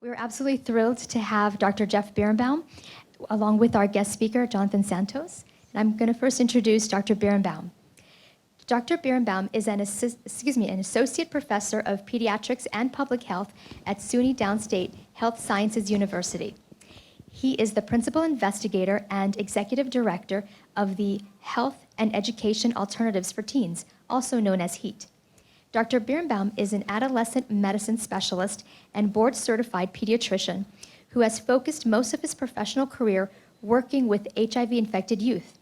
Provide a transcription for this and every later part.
We're absolutely thrilled to have Dr. Jeff Birnbaum, along with our guest speaker, Jonathan Santos. And I'm going to first introduce Dr. Birnbaum. Dr. Birnbaum is an associate professor of pediatrics and public health at SUNY Downstate Health Sciences University. He is the principal investigator and executive director of the Health and Education Alternatives for Teens, also known as HEAT. Dr. Birnbaum is an adolescent medicine specialist and board-certified pediatrician who has focused most of his professional career working with HIV-infected youth.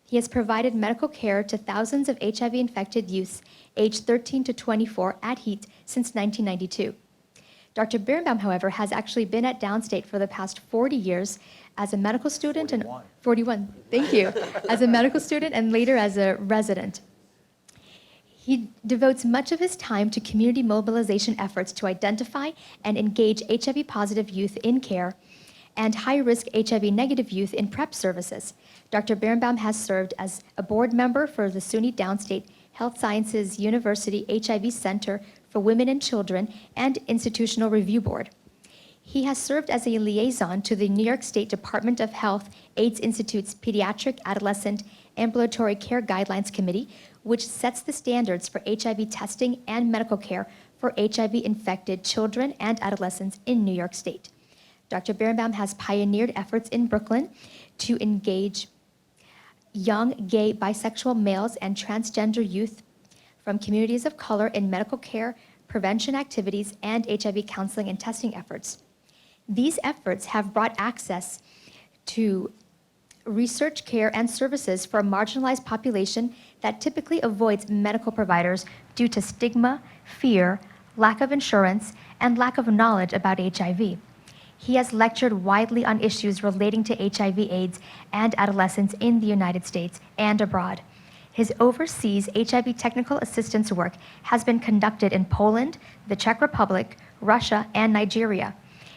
He has provided medical care to thousands of HIV-infected youths aged 13 to 24 at HEAT since 1992. Dr. Birnbaum, however, has actually been at Downstate for the past 40 years as a medical student 41, thank you, as a medical student and later as a resident. He devotes much of his time to community mobilization efforts to identify and engage HIV-positive youth in care and high-risk HIV-negative youth in PrEP services. Dr. Birnbaum has served as a board member for the SUNY Downstate Health Sciences University HIV Center for Women and Children and Institutional Review Board. He has served as a liaison to the New York State Department of Health AIDS Institute's Pediatric Adolescent Ambulatory Care Guidelines Committee, which sets the standards for HIV testing and medical care for HIV-infected children and adolescents in New York State. Dr. Birnbaum has pioneered efforts in Brooklyn to engage young, gay, bisexual males and transgender youth from communities of color in medical care, prevention activities, and HIV counseling and testing efforts. These efforts have brought access to research, care, and services for a marginalized population that typically avoids medical providers due to stigma, fear, lack of insurance, and lack of knowledge about HIV. He has lectured widely on issues relating to HIV/AIDS and adolescents in the United States and abroad. His overseas HIV technical assistance work has been conducted in Poland, the Czech Republic, Russia, and Nigeria.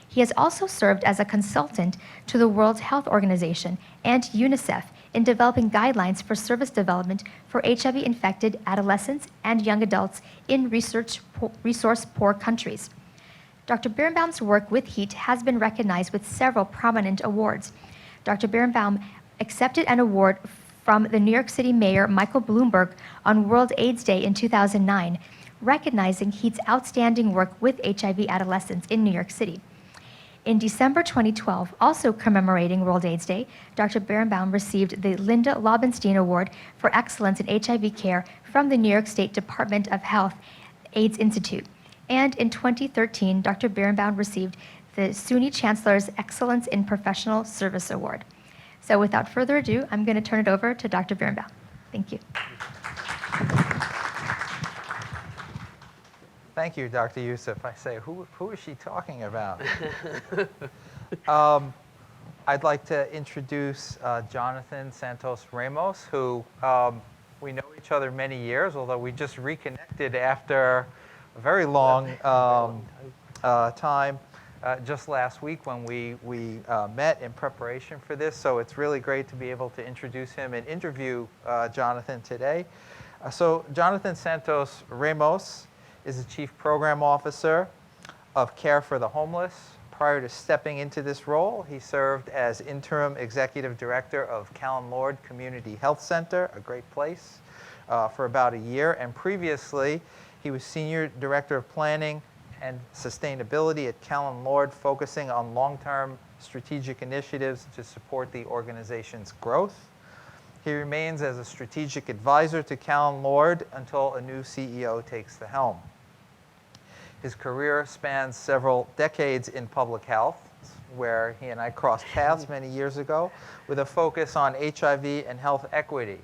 He has also served as a consultant to the World Health Organization and UNICEF in developing guidelines for service development for HIV-infected adolescents and young adults in resource-poor countries. Dr. Birnbaum's work with HEAT has been recognized with several prominent awards. Dr. Birnbaum accepted an award from the New York City Mayor Michael Bloomberg on World AIDS Day in 2009, recognizing HEAT's outstanding work with HIV adolescents in New York City. In December 2012, also commemorating World AIDS Day, Dr. Birnbaum received the Linda Laubenstein Award for Excellence in HIV Care from the New York State Department of Health AIDS Institute. And in 2013, Dr. Birnbaum received the SUNY Chancellor's Excellence in Professional Service Award. So without further ado, I'm going to turn it over to Dr. Birnbaum. Thank you. Thank you, Dr. Youssef. I say, who is she talking about? I'd like to introduce Jonathan Santos-Ramos, who we know each other many years, although we just reconnected after a very long time just last week when we met in preparation for this. So it's really great to be able to introduce him and interview Jonathan today. So Jonathan Santos-Ramos is the Chief Program Officer of Care for the Homeless. Prior to stepping into this role, he served as Interim Executive Director of Callan Lord Community Health Center, a great place, for about a year. And previously, he was Senior Director of Planning and Sustainability at Callan Lord, focusing on long-term strategic initiatives to support the organization's growth. He remains as a strategic advisor to Callan Lord until a new CEO takes the helm. His career spans several decades in public health, where he and I crossed paths many years ago, with a focus on HIV and health equity.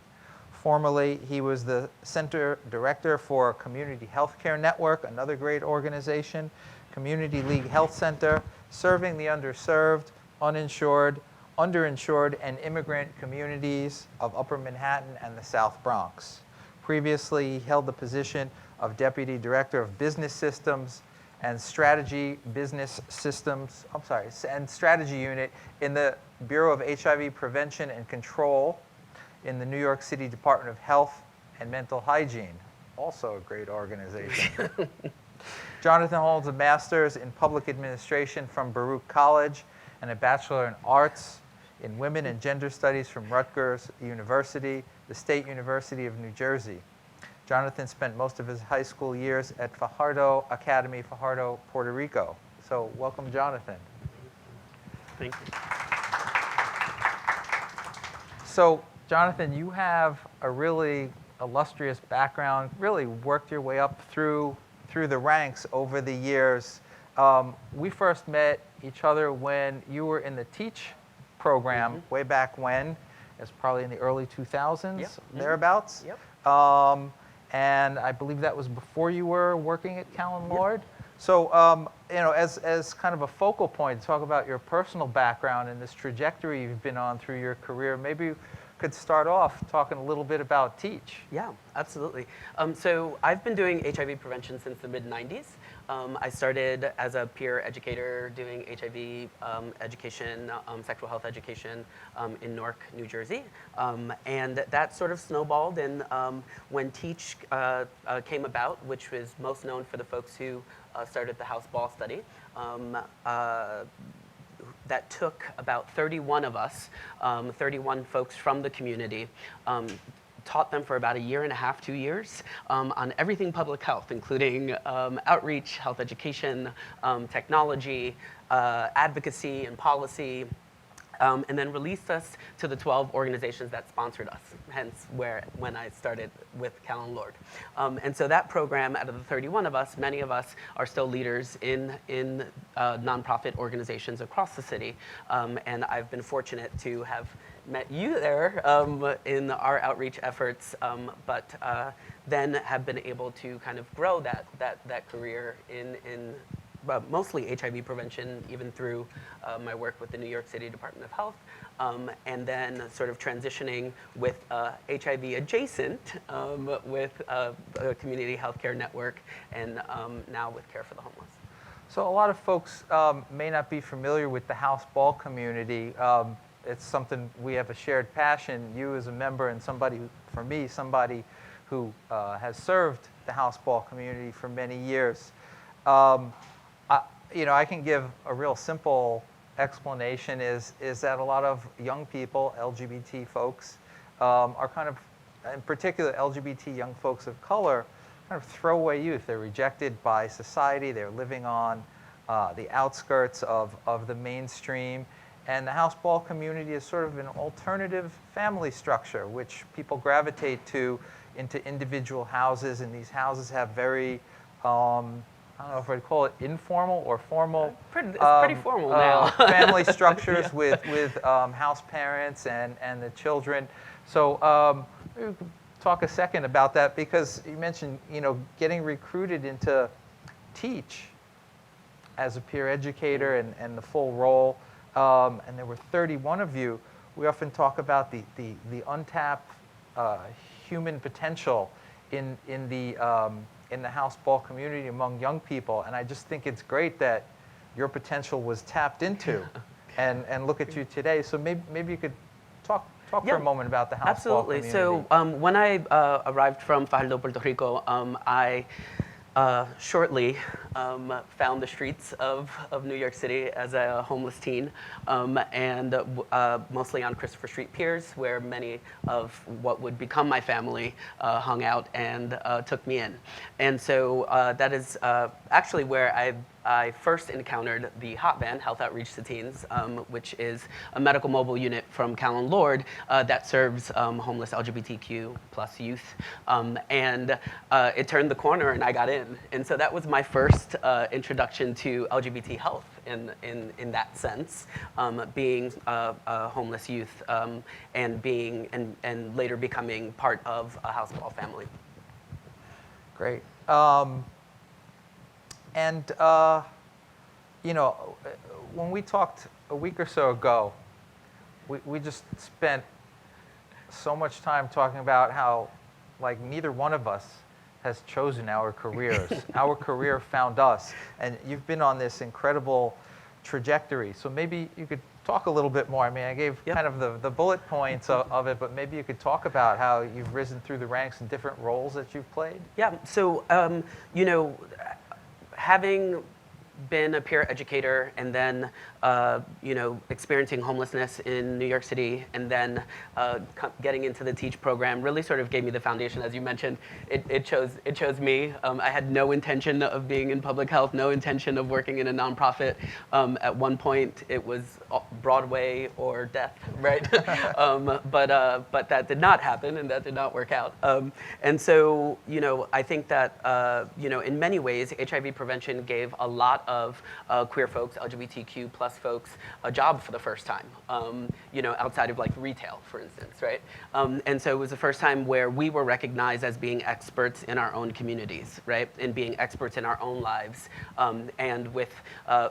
Formerly, he was the Center Director for Community Healthcare Network, another great organization, Community League Health Center, serving the underserved, uninsured, underinsured, and immigrant communities of Upper Manhattan and the South Bronx. Previously, he held the position of Deputy Director of Business Systems and Strategy and Strategy Unit in the Bureau of HIV Prevention and Control in the New York City Department of Health and Mental Hygiene, also a great organization. Jonathan holds a master's in public administration from Baruch College and a bachelor in arts in women and gender studies from Rutgers University, the State University of New Jersey. Jonathan spent most of his high school years at Fajardo Academy, Fajardo, Puerto Rico. So welcome, Jonathan. Thank you. So, Jonathan, you have a really illustrious background, really worked your way up through the ranks over the years. We first met each other when you were in the Teach program way back when. It's probably in the early 2000s, thereabouts. Yep. And I believe that was before you were working at Callan Lord. So, as kind of a focal point, to talk about your personal background and this trajectory you've been on through your career, maybe you could start off talking a little bit about Teach. Yeah, absolutely. So I've been doing HIV prevention since the mid-90s. I started as a peer educator doing HIV education, sexual health education in Newark, New Jersey. And that sort of snowballed. And when Teach came about, which was most known for the folks who started the house ball study, that took about 31 of us, 31 folks from the community, taught them for about a year and a half, 2 years, on everything public health, including outreach, health education, technology, advocacy, and policy, and then released us to the 12 organizations that sponsored us, hence when I started with Callan Lord. And so that program, out of the 31 of us, many of us are still leaders in nonprofit organizations across the city. And I've been fortunate to have met you there in our outreach efforts, but then have been able to kind of grow that career in mostly HIV prevention, even through my work with the New York City Department of Health, and then sort of transitioning with HIV adjacent with a community healthcare network, and now with Care for the Homeless. So a lot of folks may not be familiar with the house ball community. It's something we have a shared passion. You as a member and somebody who has served the house ball community for many years. I can give a real simple explanation is that a lot of young people, LGBT folks, are kind of, in particular LGBT young folks of color, kind of throwaway youth. They're rejected by society. They're living on the outskirts of the mainstream. And the house ball community is sort of an alternative family structure, which people gravitate to into individual houses. And these houses have very, I don't know if I'd call it informal or formal. It's pretty formal now. Family structures with house parents and the children. So we could talk a second about that, because you mentioned getting recruited into Teach as a peer educator and the full role. And there were 31 of you. We often talk about the untapped human potential in the house ball community among young people, and I just think it's great that your potential was tapped into, and look at you today. So maybe you could talk for a moment about the house ball community. Absolutely. So when I arrived from Fajardo, Puerto Rico, I shortly found the streets of New York City as a homeless teen, and mostly on Christopher Street piers, where many of what would become my family hung out and took me in. And so that is actually where I first encountered the HOT van, Health Outreach to Teens, which is a medical mobile unit from Callan Lord that serves homeless LGBTQ plus youth. And it turned the corner and I got in. And so that was my first introduction to LGBT health in that sense, being a homeless youth and being and later becoming part of a house ball family. Great. When we talked a week or so ago, we just spent so much time talking about how, neither one of us has chosen our careers. Our career found us, and you've been on this incredible trajectory. So maybe you could talk a little bit more. I mean, I gave kind of the bullet points of it, but maybe you could talk about how you've risen through the ranks in different roles that you've played. Yeah. So having been a peer educator and then experiencing homelessness in New York City and then getting into the TEACH program really sort of gave me the foundation. As you mentioned, it chose me. I had no intention of being in public health, no intention of working in a nonprofit. At one point, it was Broadway or death, right? But that did not happen, and that did not work out. And so, I think that, in many ways, HIV prevention gave a lot of queer folks, LGBTQ plus folks, a job for the first time, outside of like retail, for instance, right? And so it was the first time where we were recognized as being experts in our own communities, right? And being experts in our own lives. And with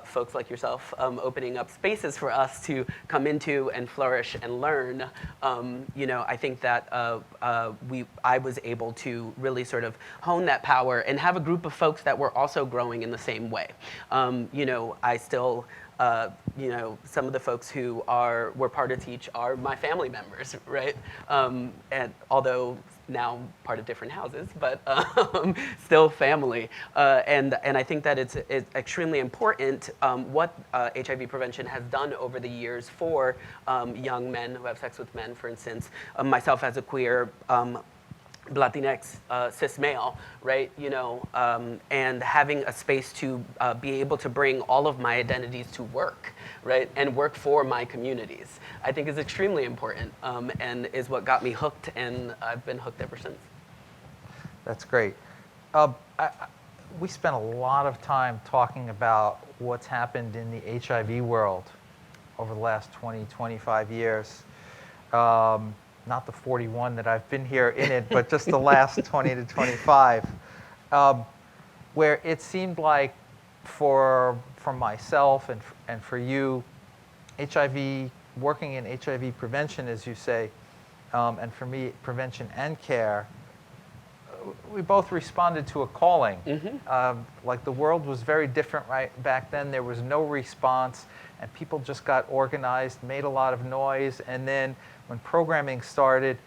folks like yourself opening up spaces for us to come into and flourish and learn, I think that I was able to really sort of hone that power and have a group of folks that were also growing in the same way. I still, some of the folks who were part of TEACH are my family members, right? And although now part of different houses, but still family. And I think that it's extremely important what HIV prevention has done over the years for young men who have sex with men, for instance. Myself as a queer Latinx cis male, right? And having a space to be able to bring all of my identities to work, right? And work for my communities, I think is extremely important and is what got me hooked, and I've been hooked ever since. That's great. We spent a lot of time talking about what's happened in the HIV world over the last 20, 25 years. Not the 41 that I've been here in it, but just the last 20 to 25, where it seemed like for myself and for you, HIV, working in HIV prevention, as you say, and for me, prevention and care, we both responded to a calling. Mm-hmm. Like the world was very different right back then. There was no response, and people just got organized, made a lot of noise, and then when programming started,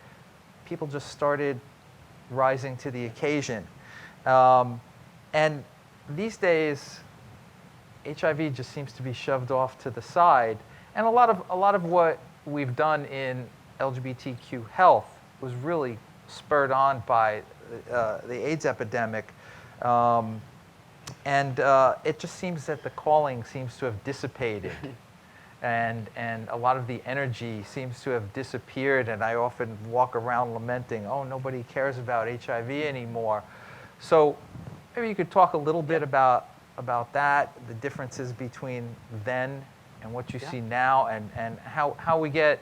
people just started rising to the occasion. And these days, HIV just seems to be shoved off to the side. And a lot of what we've done in LGBTQ health was really spurred on by the AIDS epidemic. And it just seems that the calling seems to have dissipated. And a lot of the energy seems to have disappeared, and I often walk around lamenting, oh, nobody cares about HIV anymore. So maybe you could talk a little bit about that, the differences between then and what you see now, and how we get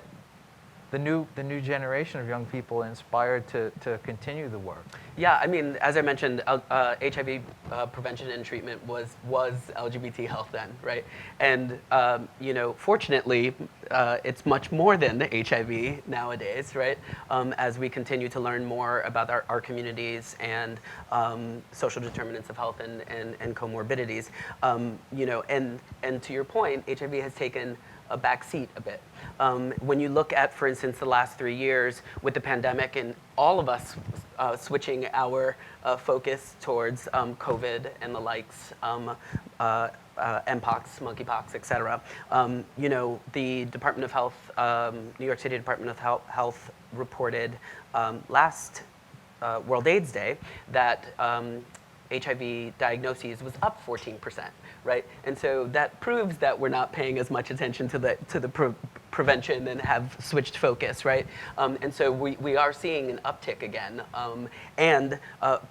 the new generation of young people inspired to continue the work. Yeah, I mean, as I mentioned, HIV prevention and treatment was LGBT health then, right? And fortunately, it's much more than HIV nowadays, right? As we continue to learn more about our communities and social determinants of health and comorbidities, and to your point, HIV has taken a back seat a bit. When you look at, for instance, the last 3 years with the pandemic and all of us switching our focus towards COVID and the likes, mpox, monkeypox, et cetera, the Department of Health, New York City Department of Health reported last World AIDS Day that HIV diagnoses was up 14%, right? And so that proves that we're not paying as much attention to the prevention and have switched focus, right? And so we are seeing an uptick again. And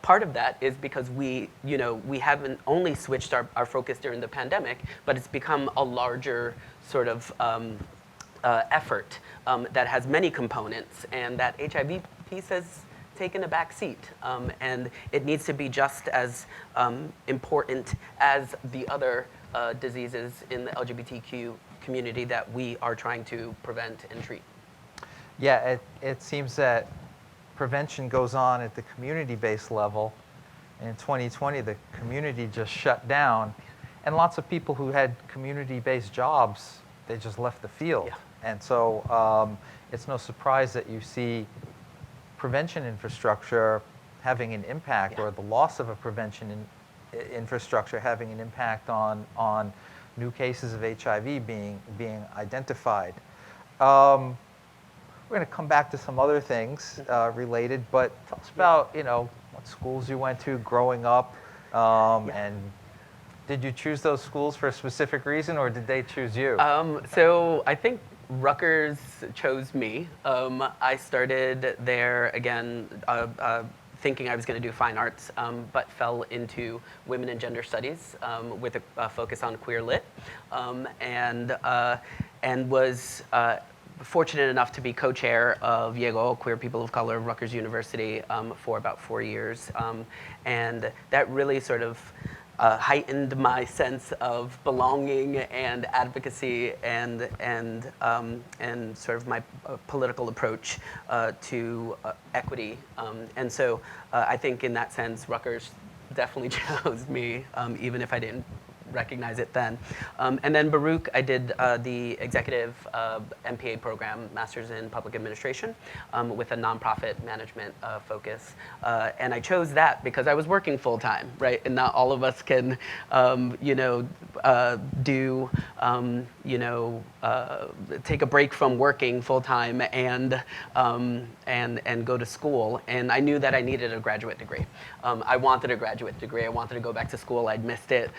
part of that is because we haven't only switched our focus during the pandemic, but it's become a larger sort of effort that has many components, and that HIV piece has taken a back seat, and it needs to be just as important as the other diseases in the LGBTQ community that we are trying to prevent and treat. Yeah, it seems that prevention goes on at the community-based level. In 2020, the community just shut down, and lots of people who had community-based jobs, they just left the field. Yeah. And so it's no surprise that you see prevention infrastructure having an impact, or the loss of a prevention infrastructure having an impact on new cases of HIV being identified. We're going to come back to some other things related, but tell us about what schools you went to growing up, and did you choose those schools for a specific reason, or did they choose you? So I think Rutgers chose me. I started there again thinking I was going to do fine arts, but fell into women and gender studies with a focus on queer lit, and was fortunate enough to be co-chair of YEGO, Queer People of Color, Rutgers University, for about 4 years. And that really sort of heightened my sense of belonging and advocacy and sort of my political approach to equity. And so I think in that sense, Rutgers definitely chose me, even if I didn't recognize it then. And then Baruch, I did the executive MPA program, Master's in Public Administration, with a nonprofit management focus. And I chose that because I was working full time, right? And not all of us can, take a break from working full time and go to school. And I knew that I needed a graduate degree. I wanted a graduate degree. I wanted to go back to school. I'd missed it.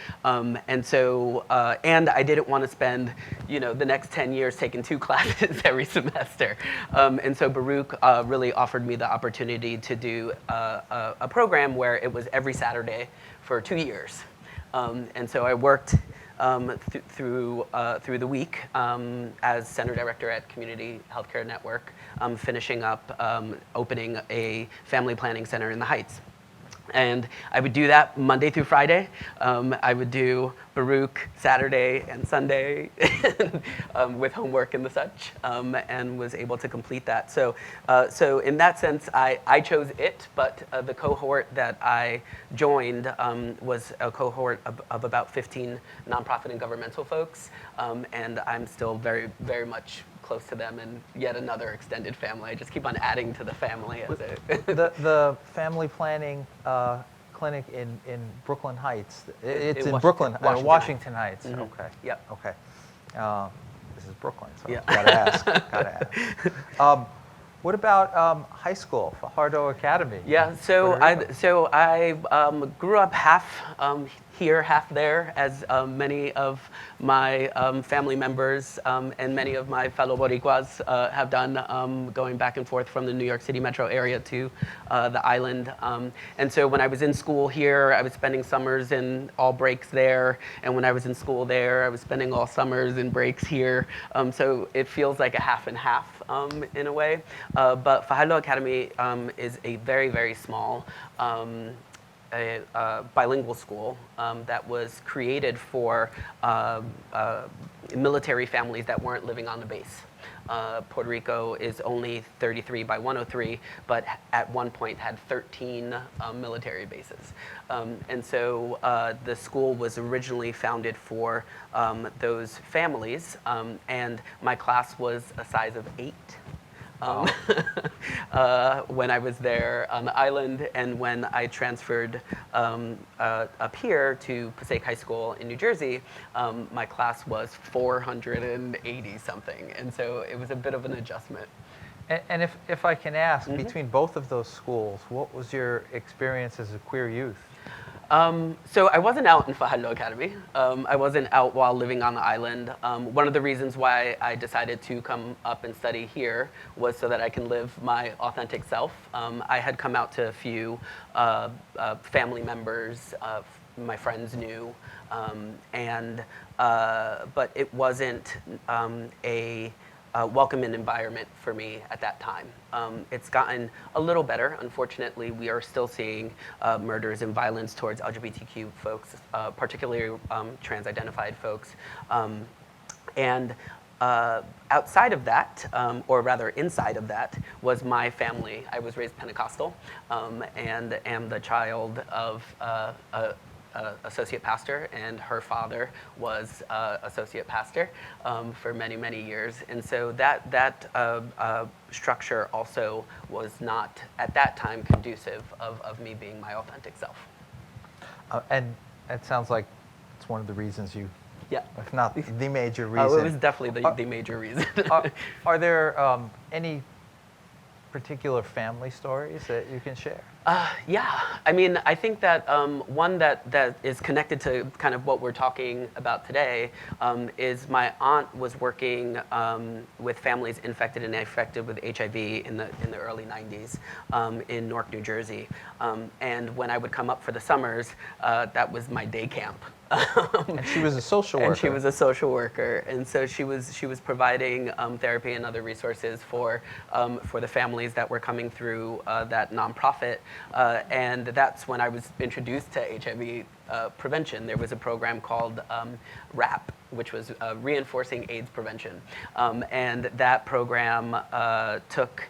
And so, and I didn't want to spend, the next 10 years taking 2 classes every semester. And so Baruch really offered me the opportunity to do a program where it was every Saturday for 2 years. And so I worked through the week as center director at Community Healthcare Network, finishing up opening a family planning center in the Heights. And I would do that Monday through Friday. I would do Baruch Saturday and Sunday with homework and the such, and was able to complete that. So in that sense, I chose it, but the cohort that I joined was a cohort of about 15 nonprofit and governmental folks, and I'm still very, very much close to them, and yet another extended family. I just keep on adding to the family. The family planning clinic in Brooklyn Heights. It's in Brooklyn, Washington Heights. Mm-hmm. Okay. Yep. Okay. This is Brooklyn, so yeah. Gotta ask. What about high school, Fajardo Academy? Yeah. So I grew up half here, half there, as many of my family members and many of my fellow Boricuas have done, going back and forth from the New York City metro area to the island. And so when I was in school here, I was spending summers and all breaks there. And when I was in school there, I was spending all summers and breaks here. So it feels like a half and half in a way. But Fajardo Academy is a very, very small bilingual school that was created for military families that weren't living on the base. Puerto Rico is only 33 by 103, but at one point had 13 military bases. And so the school was originally founded for those families, and my class was a size of 8. When I was there on the island, and when I transferred up here to Passaic High School in New Jersey, my class was 480 something, and so it was a bit of an adjustment. And if I can ask, Mm-hmm. between both of those schools, what was your experience as a queer youth? So I wasn't out in Fajardo Academy. I wasn't out while living on the island. One of the reasons why I decided to come up and study here was so that I can live my authentic self. I had come out to a few family members, my friends knew, but it wasn't a welcoming environment for me at that time. It's gotten a little better. Unfortunately, we are still seeing murders and violence towards LGBTQ folks, particularly trans-identified folks. Outside of that, or rather inside of that, was my family. I was raised Pentecostal and am the child of associate pastor, and her father was associate pastor for many, many years. And so that structure also was not, at that time, conducive of me being my authentic self. And it sounds like it's one of the reasons you, Yeah. if not the major reason. Oh, it was definitely the major reason. Are there any particular family stories that you can share? Yeah, I mean, I think that one that is connected to kind of what we're talking about today is my aunt was working with families infected and affected with HIV in the early 90s in Newark, New Jersey. And when I would come up for the summers, that was my day camp. And she was a social worker. And she was a social worker, and so she was providing therapy and other resources for the families that were coming through that nonprofit, and that's when I was introduced to HIV prevention. There was a program called RAP, which was Reinforcing AIDS Prevention, and that program took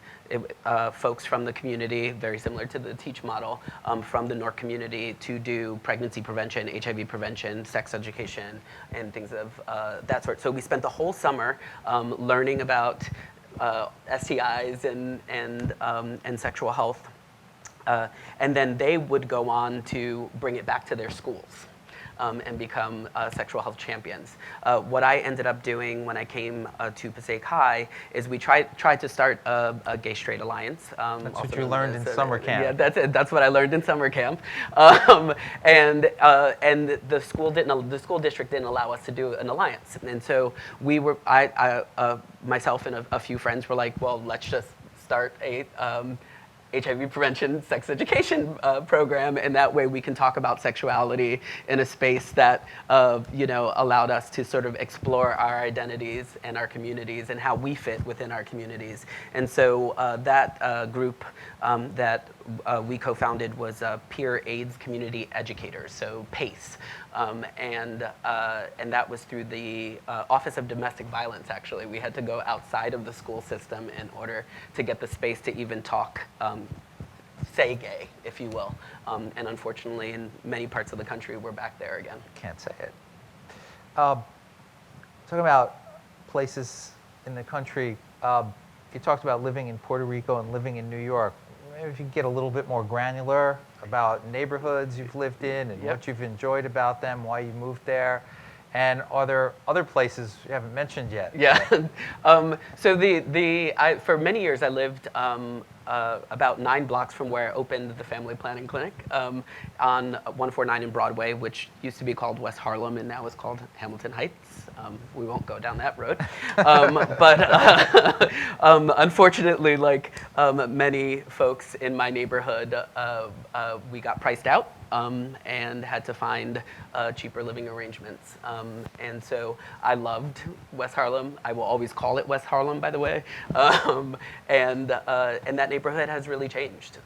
folks from the community, very similar to the TEACH model, from the Newark community to do pregnancy prevention, HIV prevention, sex education, and things of that sort. So we spent the whole summer learning about STIs and sexual health. And then they would go on to bring it back to their schools. And become sexual health champions. What I ended up doing when I came to Passaic High is we tried to start a gay-straight alliance. That's what you learned in summer camp. Yeah, that's it. That's what I learned in summer camp. And the school district didn't allow us to do an alliance. And so we were, myself and a few friends were like, well, let's just start a HIV prevention sex education program, and that way we can talk about sexuality in a space that allowed us to sort of explore our identities and our communities and how we fit within our communities. And so that group that we co-founded was Peer AIDS Community Educators, so PACE. And that was through the Office of Domestic Violence, actually. We had to go outside of the school system in order to get the space to even talk, say gay, if you will. And unfortunately, in many parts of the country, we're back there again. Can't say it. Talking about places in the country, you talked about living in Puerto Rico and living in New York. Maybe if you could get a little bit more granular about neighborhoods you've lived in and what you've enjoyed about them, why you moved there, and are there other places you haven't mentioned yet? Yeah. So for many years I lived about 9 blocks from where I opened the family planning clinic on 149 in Broadway, which used to be called West Harlem and now is called Hamilton Heights. We won't go down that road. But unfortunately, like many folks in my neighborhood, we got priced out. And had to find cheaper living arrangements. And so I loved West Harlem. I will always call it West Harlem, by the way. And that neighborhood has really changed.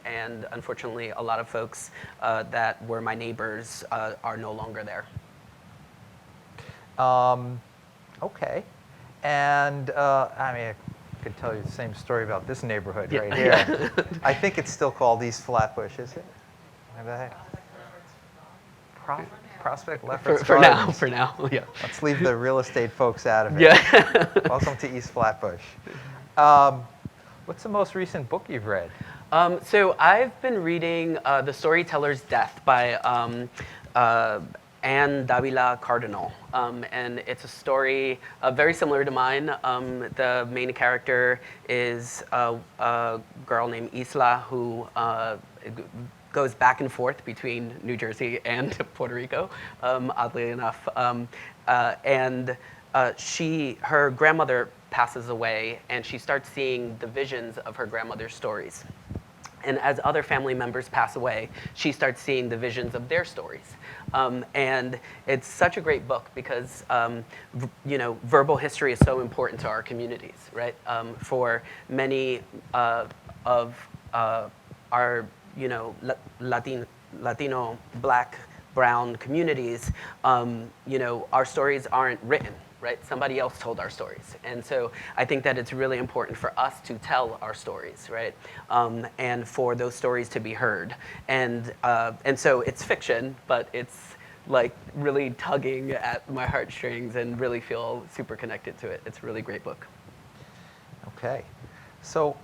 And unfortunately, a lot of folks that were my neighbors are no longer there. Okay. And I mean, I could tell you the same story about this neighborhood right here. I think it's still called East Flatbush, is it? Prospect Lefferts Gardens. For now, yeah. Let's leave the real estate folks out of it. Yeah. Welcome to East Flatbush. What's the most recent book you've read? So I've been reading The Storyteller's Death by Anne Davila Cardinal. And it's a story very similar to mine. The main character is a girl named Isla who goes back and forth between New Jersey and Puerto Rico, oddly enough. Her grandmother passes away, and she starts seeing the visions of her grandmother's stories. And as other family members pass away, she starts seeing the visions of their stories. And it's such a great book because, verbal history is so important to our communities, right? For many of our Latino, Black, Brown communities, our stories aren't written, right? Somebody else told our stories. And so I think that it's really important for us to tell our stories, right? And for those stories to be heard. And so it's fiction, but it's like really tugging at my heartstrings and really feel super connected to it. It's a really great book. Okay. So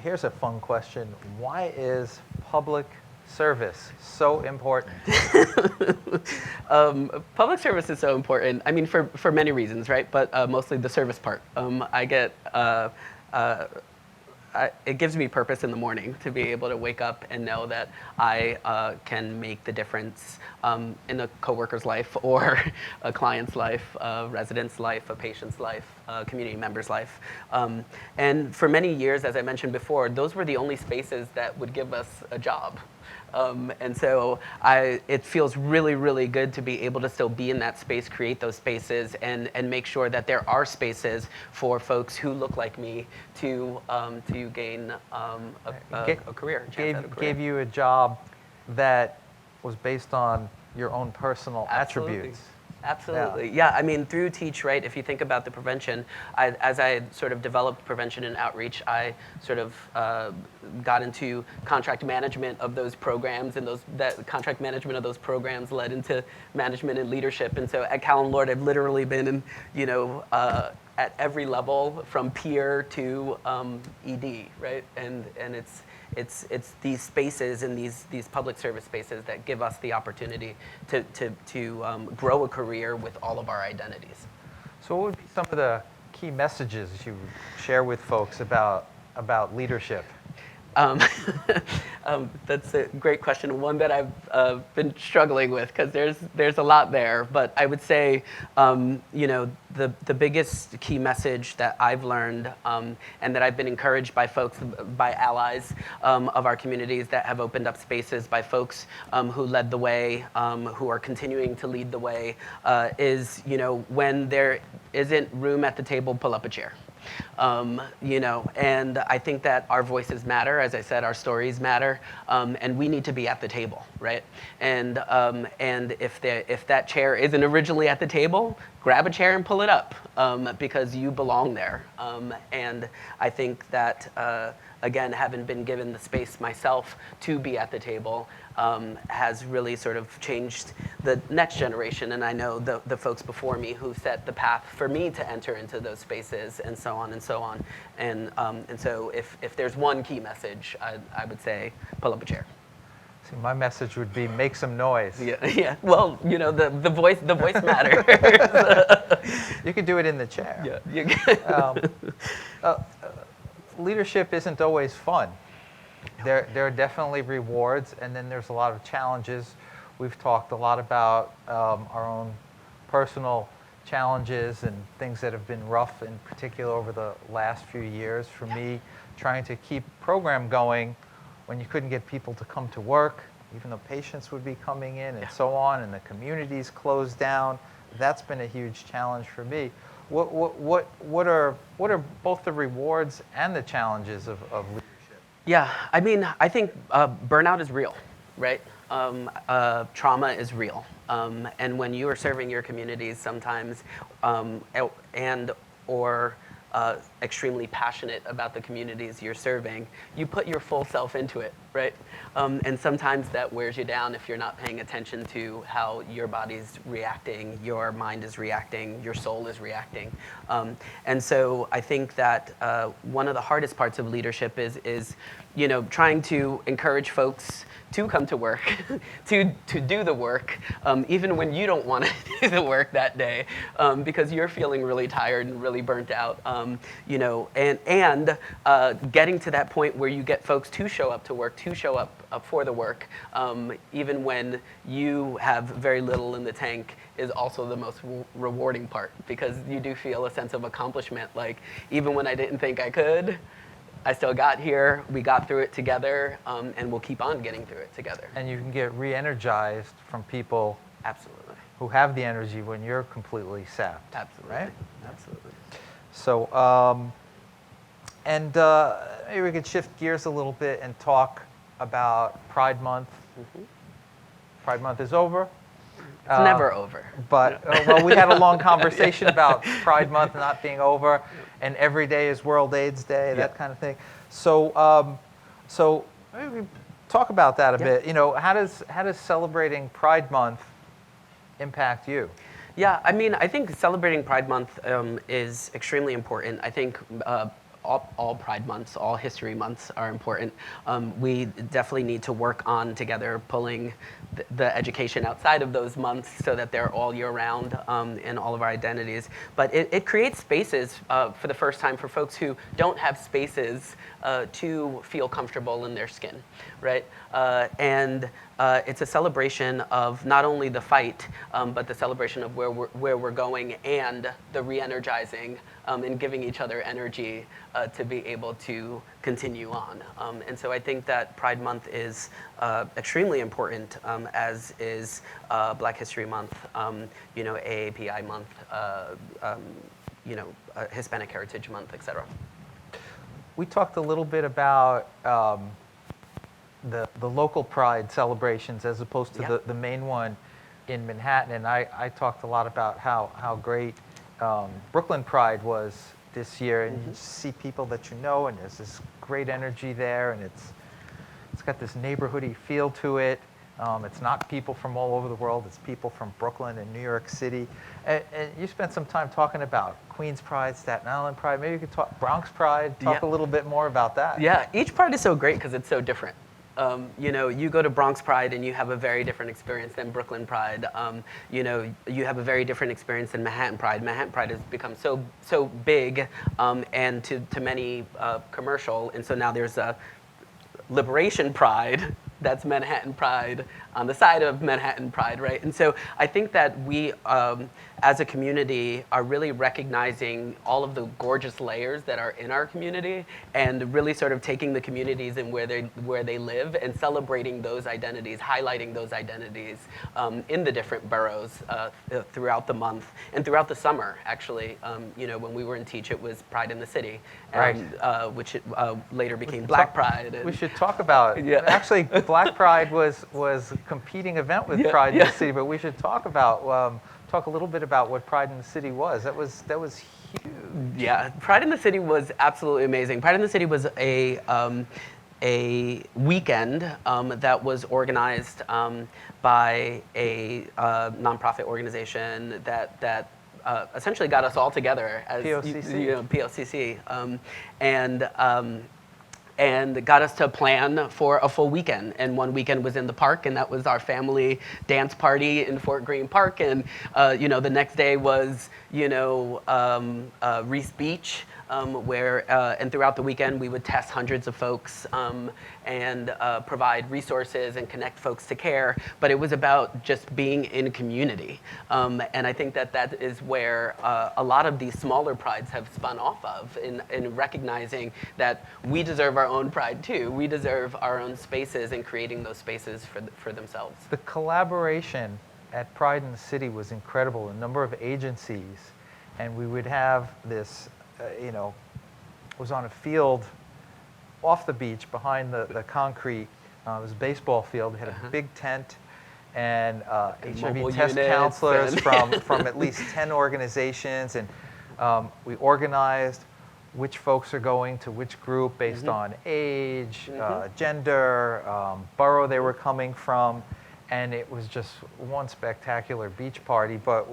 here's a fun question. Why is public service, so important. Public service is so important. I mean, for many reasons, right? But mostly the service part. It gives me purpose in the morning to be able to wake up and know that I can make the difference in a coworker's life or a client's life, a resident's life, a patient's life, a community member's life. And for many years, as I mentioned before, those were the only spaces that would give us a job. And so it feels really, really good to be able to still be in that space, create those spaces, and make sure that there are spaces for folks who look like me to gain a career. Gave you a job that was based on your own personal attributes. Absolutely. Yeah, I mean, through Teach, right, if you think about the prevention, as I sort of developed prevention and outreach, I sort of got into contract management of those programs, and that contract management of those programs led into management and leadership. And so at Cal and Lord, I've literally been in, at every level from peer to ED, right? And it's these spaces and these public service spaces that give us the opportunity to grow a career with all of our identities. So what would be some of the key messages you would share with folks about leadership? That's a great question, one that I've been struggling with because there's a lot there. But I would say, the biggest key message that I've learned and that I've been encouraged by folks, by allies of our communities that have opened up spaces, by folks who led the way, who are continuing to lead the way, is, when there isn't room at the table, pull up a chair. And I think that our voices matter. As I said, our stories matter, and we need to be at the table, right? And if that chair isn't originally at the table, grab a chair and pull it up, because you belong there. And I think that, again, having been given the space myself to be at the table, has really sort of changed the next generation. And I know the folks before me who set the path for me to enter into those spaces, and so on and so on. And so if there's one key message, I would say pull up a chair. See, my message would be make some noise. Yeah. Well, the voice matters. You could do it in the chair. Yeah. Leadership isn't always fun. There are definitely rewards, and then there's a lot of challenges. We've talked a lot about our own personal challenges and things that have been rough, in particular over the last few years. For me, trying to keep program going when you couldn't get people to come to work, even though patients would be coming in and so on, and the communities closed down. That's been a huge challenge for me. What are both the rewards and the challenges of leadership? Yeah, I mean, I think burnout is real, right? Trauma is real. And when you are serving your communities sometimes, or extremely passionate about the communities you're serving, you put your full self into it, right? And sometimes that wears you down if you're not paying attention to how your body's reacting, your mind is reacting, your soul is reacting. And so I think that one of the hardest parts of leadership is trying to encourage folks to come to work, to do the work, even when you don't want to do the work that day, because you're feeling really tired and really burnt out, and getting to that point where you get folks to show up to work, to show up for the work, even when you have very little in the tank, is also the most rewarding part, because you do feel a sense of accomplishment. Like, even when I didn't think I could, I still got here, we got through it together, and we'll keep on getting through it together. And you can get re-energized from people absolutely who have the energy when you're completely sapped. Absolutely. Right? Absolutely. So, maybe we could shift gears a little bit and talk about Pride Month. Mm-hmm. Pride Month is over. It's never over. But, well, we had a long conversation about Pride Month not being over, and every day is World AIDS Day, that kind of thing. So, maybe talk about that a bit. How does celebrating Pride Month impact you? Yeah, I mean, I think celebrating Pride Month is extremely important. I think all Pride months, all history months are important. We definitely need to work on together pulling the education outside of those months so that they're all year round in all of our identities. But it creates spaces for the first time for folks who don't have spaces to feel comfortable in their skin, right? And it's a celebration of not only the fight, but the celebration of where we're going and the re-energizing and giving each other energy to be able to continue on. And so I think that Pride Month is extremely important, as is Black History Month, AAPI Month, Hispanic Heritage Month, et cetera. We talked a little bit about the local Pride celebrations as opposed to the main one in Manhattan, and I talked a lot about how great Brooklyn Pride was this year, and you see people that you know, and there's this great energy there, and it's got this neighborhoody feel to it. It's not people from all over the world, it's people from Brooklyn and New York City. And you spent some time talking about Queens Pride, Staten Island Pride. Maybe you could talk Bronx Pride, talk a little bit more about that. Yeah, each Pride is so great because it's so different. You go to Bronx Pride and you have a very different experience than Brooklyn Pride. You have a very different experience than Manhattan Pride. Manhattan Pride has become so big and to many commercial, and so now there's a Liberation Pride that's Manhattan Pride on the side of Manhattan Pride, right? And so I think that we, as a community, are really recognizing all of the gorgeous layers that are in our community and really sort of taking the communities and where they live and celebrating those identities, highlighting those identities in the different boroughs throughout the month and throughout the summer, actually. When we were in Teach, it was Pride in the City, which later became Black Pride. We should talk about, actually, Black Pride was a competing event with Pride in the City, but we should talk a little bit about what Pride in the City was. That was huge. Yeah, Pride in the City was absolutely amazing. Pride in the City was a weekend that was organized by a nonprofit organization that essentially got us all together as PLCC, and got us to plan for a full weekend. And one weekend was in the park, and that was our family dance party in Fort Greene Park. And the next day was Reese Beach, where and throughout the weekend we would test hundreds of folks and provide resources and connect folks to care. But it was about just being in community, and I think that is where a lot of these smaller prides have spun off of, in recognizing that we deserve our own pride too. We deserve our own spaces and creating those spaces for themselves. The collaboration at Pride in the City was incredible. A number of agencies, and we would have this. Was on a field off the beach behind the concrete. It was a baseball field. We had a big tent and HIV test counselors from at least 10 organizations. And we organized which folks are going to which group based on age, gender, borough they were coming from. And it was just one spectacular beach party. But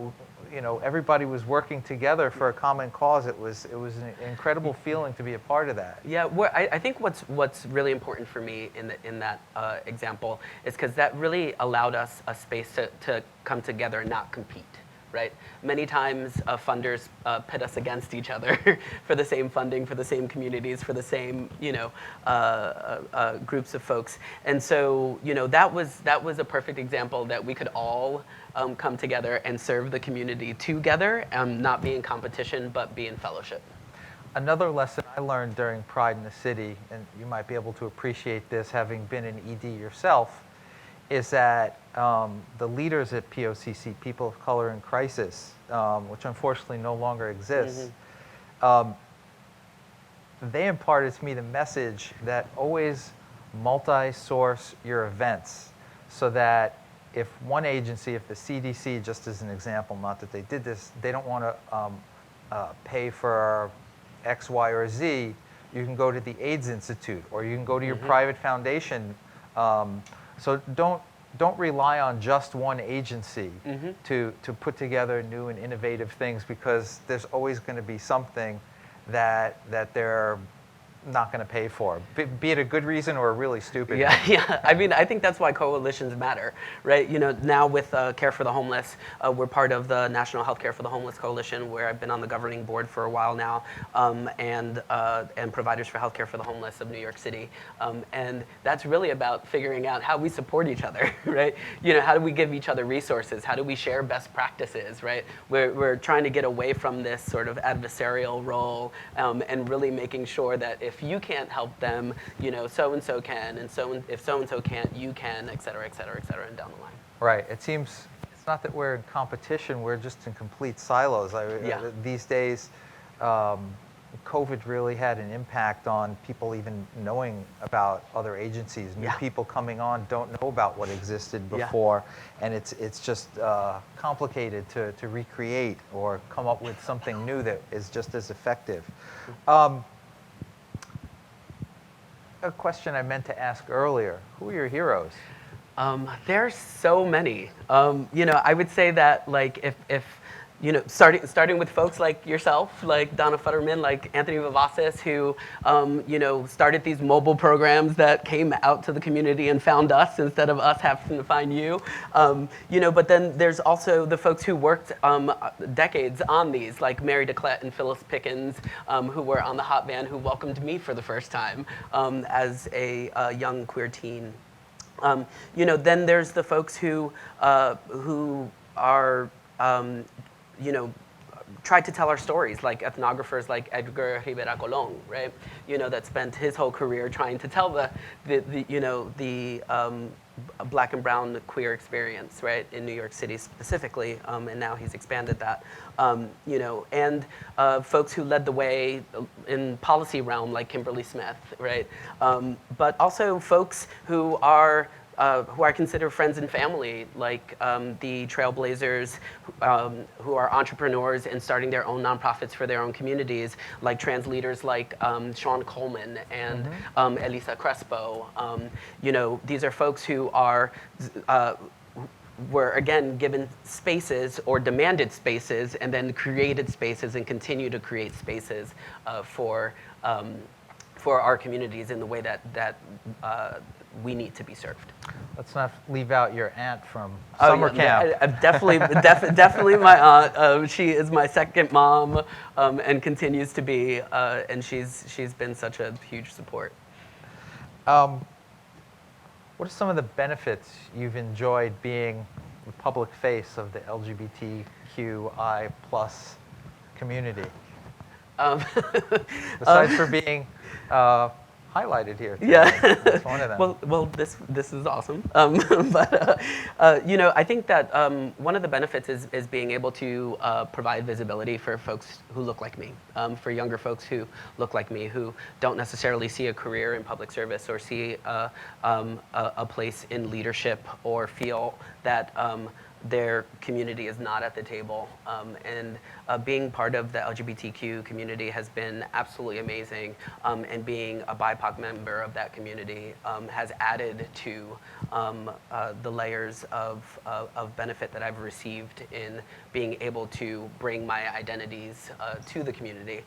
everybody was working together for a common cause. It was an incredible feeling to be a part of that. Yeah, I think what's really important for me in that example is because that really allowed us a space to come together and not compete. Right? Many times funders pit us against each other for the same funding, for the same communities, for the same groups of folks. And so that was a perfect example that we could all come together and serve the community together, not be in competition, but be in fellowship. Another lesson I learned during Pride in the City, and you might be able to appreciate this having been an ED yourself, is that the leaders at POCC, People of Color in Crisis, which unfortunately no longer exists, they imparted to me the message that always multi-source your events, so that if one agency, if the CDC, just as an example, not that they did this, they don't want to pay for X, Y, or Z, you can go to the AIDS Institute, or you can go to your private foundation. So don't rely on just one agency to put together new and innovative things, because there's always going to be something that they're not going to pay for, be it a good reason or a really stupid Yeah, reason. yeah. I mean, I think that's why coalitions matter, right? You know, now with Care for the Homeless, we're part of the National Healthcare for the Homeless Coalition, where I've been on the governing board for a while now, and Providers for Healthcare for the Homeless of New York City. And that's really about figuring out how we support each other, right? You know, how do we give each other resources? How do we share best practices, right? We're trying to get away from this sort of adversarial role, and really making sure that if you can't help them, you know, so-and-so can, and if so-and-so can't, you can, et cetera, et cetera, et cetera, and down the line. Right. It seems it's not that we're in competition, we're just in complete silos. Yeah. These days, COVID really had an impact on people even knowing about other agencies. New Yeah. people coming on don't know about what existed Yeah. before, and it's just complicated to recreate or come up with something new that is just as effective. A question I meant to ask earlier: who are your heroes? There's so many. You know, I would say that, like, if you know, starting with folks like yourself, like Donna Futterman, like Anthony Vivassis, who you know, started these mobile programs that came out to the community and found us instead of us having to find you. You know, but then there's also the folks who worked decades on these, like Mary DeClette and Phyllis Pickens, who were on the hot van, who welcomed me for the first time as a young queer teen. You know, then there's the folks who are, you know, tried to tell our stories, like ethnographers like Edgar Rivera Colón, right? You know, that spent his whole career trying to tell the you know, the Black and brown queer experience, right, in New York City specifically, and now he's expanded that. You know, and folks who led the way in policy realm, like Kimberly Smith, right? But also folks who I consider friends and family, like the trailblazers who are entrepreneurs and starting their own nonprofits for their own communities, like trans leaders like Sean Coleman and Elisa Crespo. You know, these are folks who were, again, given spaces or demanded spaces and then created spaces and continue to create spaces for our communities in the way that we need to be served. Let's not leave out your aunt from summer camp. Definitely my aunt. She is my second mom, and continues to be, and she's been such a huge support. What are some of the benefits you've enjoyed being the public face of the LGBTQI+ community? Besides for being highlighted here today. Yeah. That's one of them. Well, this is awesome. But you know, I think that one of the benefits is being able to provide visibility for folks who look like me, for younger folks who look like me, who don't necessarily see a career in public service or see a place in leadership or feel that their community is not at the table. And being part of the LGBTQ community has been absolutely amazing. And being a BIPOC member of that community has added to the layers of benefit that I've received in being able to bring my identities to the community.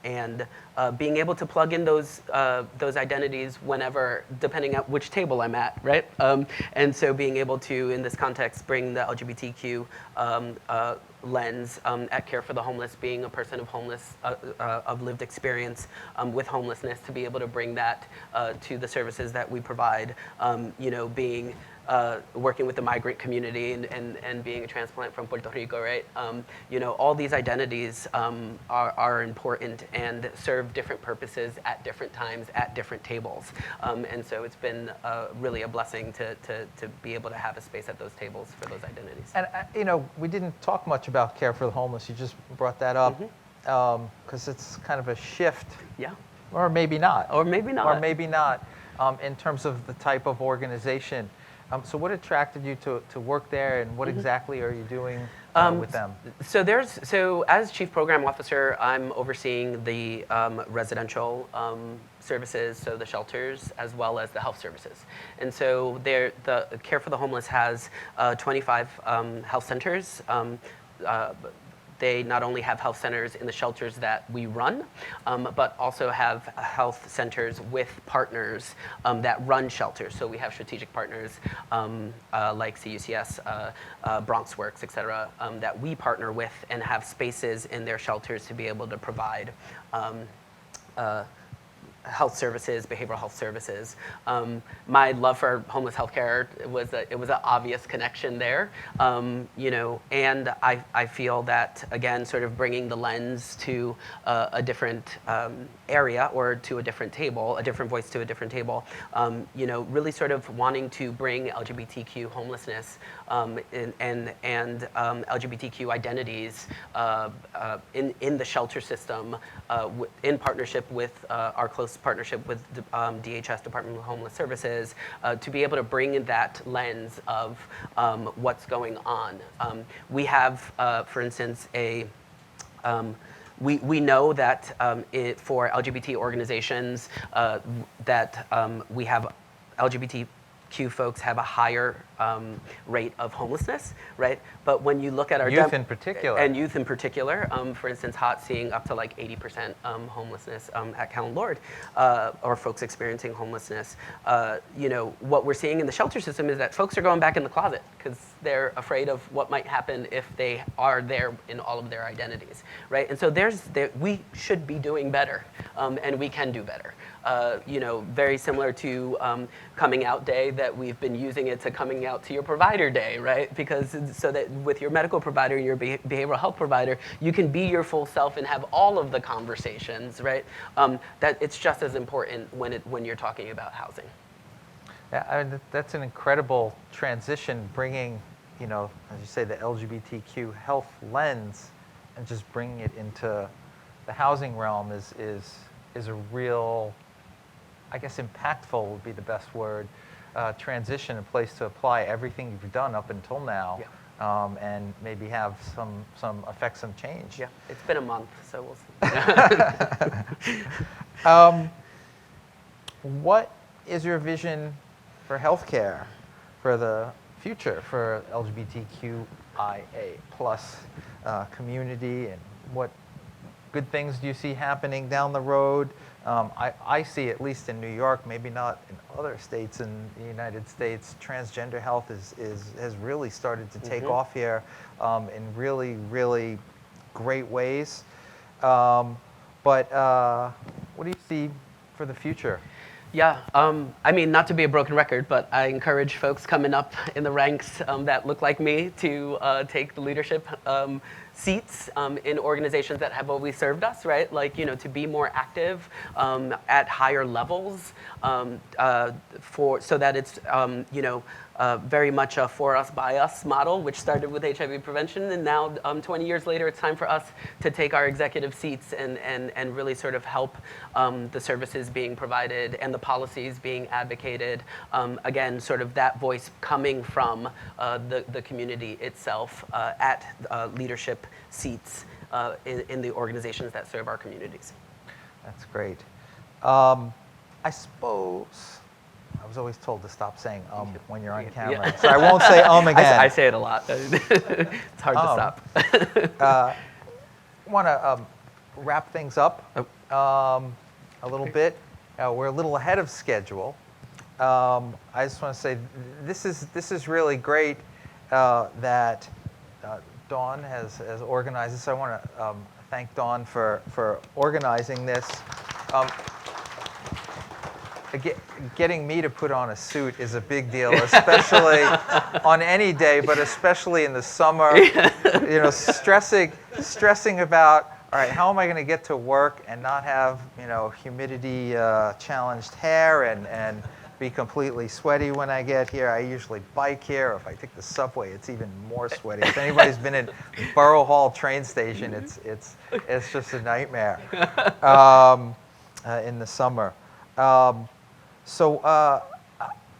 And being able to plug in those identities whenever, depending on which table I'm at, right? And so being able to, in this context, bring the LGBTQ lens at Care for the Homeless, being a person of lived experience with homelessness, to be able to bring that to the services that we provide. You know, being working with the migrant community and being a transplant from Puerto Rico, right? You know, all these identities are important and serve different purposes at different times at different tables. And so it's been really a blessing to be able to have a space at those tables for those identities. And you know, we didn't talk much about Care for the Homeless. You just brought that up because it's kind of a shift. Yeah. Or maybe not. Or maybe not. Or maybe not, in terms of the type of organization. So what attracted you to work there, and what exactly are you doing with them? So as Chief Program Officer, I'm overseeing the residential services, so the shelters, as well as the health services. And so the Care for the Homeless has 25 health centers, they not only have health centers in the shelters that we run, but also have health centers with partners that run shelters. So we have strategic partners like CUCS, Bronx Works, et cetera, that we partner with and have spaces in their shelters to be able to provide health services, behavioral health services. My love for homeless healthcare was it was an obvious connection there, you know, and I feel that, again, sort of bringing the lens to a different area or to a different table, a different voice to a different table, you know, really sort of wanting to bring LGBTQ homelessness and LGBTQ identities in the shelter system in partnership with our close partnership with DHS, Department of Homeless Services, to be able to bring in that lens of what's going on. We have, for instance, we know that for LGBT organizations that we have LGBTQ folks have a higher rate of homelessness, right? But when you look at our youth in particular, and youth in particular, for instance, HOT seeing up to like 80% homelessness at Callan Lord, or folks experiencing homelessness. You know, what we're seeing in the shelter system is that folks are going back in the closet because they're afraid of what might happen if they are there in all of their identities, right? And so we should be doing better, and we can do better. You know, very similar to Coming Out Day, that we've been using it to Coming Out to Your Provider Day, right? Because so that with your medical provider, your behavioral health provider, you can be your full self and have all of the conversations, right? That it's just as important when you're talking about housing. Yeah, I mean, that's an incredible transition, bringing, you know, as you say, the LGBTQ health lens and just bringing it into the housing realm is a real, I guess impactful would be the best word, transition, a place to apply everything you've done up until now, yeah. And maybe have affect some change. Yeah, it's been a month, so we'll see. What is your vision for healthcare for the future for LGBTQIA plus community, and what good things do you see happening down the road? I see, at least in New York, maybe not in other states in the United States, transgender health has really started to take off here in really, really great ways. But what do you see for the future? Yeah, I mean, not to be a broken record, but I encourage folks coming up in the ranks that look like me to take the leadership seats in organizations that have always served us, right? Like, you know, to be more active at higher levels so that it's, you know, very much a for us, by us model, which started with HIV prevention. And now 20 years later, it's time for us to take our executive seats and really sort of help the services being provided and the policies being advocated. Again, sort of that voice coming from the community itself at leadership seats in the organizations that serve our communities. That's great. I suppose I was always told to stop saying when you're on camera, yeah. So I won't say again. I say it a lot. It's hard to stop. I want to wrap things up a little bit. We're a little ahead of schedule. I just want to say this is really great that Dawn has organized this. I want to thank Dawn for organizing this. Getting me to put on a suit is a big deal, especially on any day, but especially in the summer. You know, stressing about, all right, how am I going to get to work and not have, you know, humidity challenged hair and be completely sweaty when I get here. I usually bike here, or if I take the subway, it's even more sweaty. If anybody's been in Borough Hall train station, it's just a nightmare in the summer. So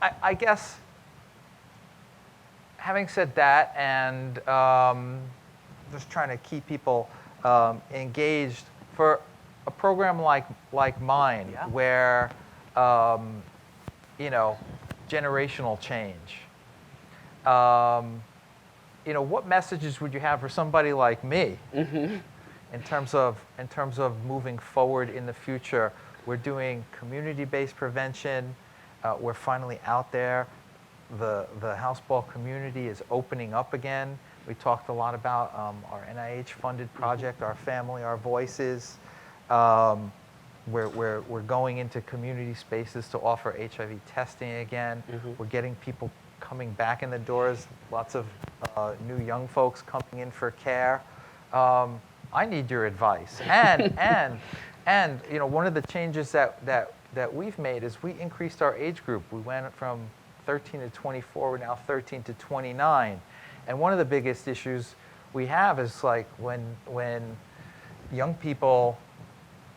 I guess, having said that, and just trying to keep people engaged for a program like mine, yeah. Where you know, generational change. what messages would you have for somebody like me in terms of moving forward in the future? We're doing community-based prevention. We're finally out there. The houseball community is opening up again. We talked a lot about our NIH-funded project, Our Family, Our Voices. We're going into community spaces to offer HIV testing again. We're getting people coming back in the doors, lots of new young folks coming in for care. I need your advice. And one of the changes that we've made is we increased our age group. We went from 13 to 24, we're now 13 to 29. And one of the biggest issues we have is like when young people,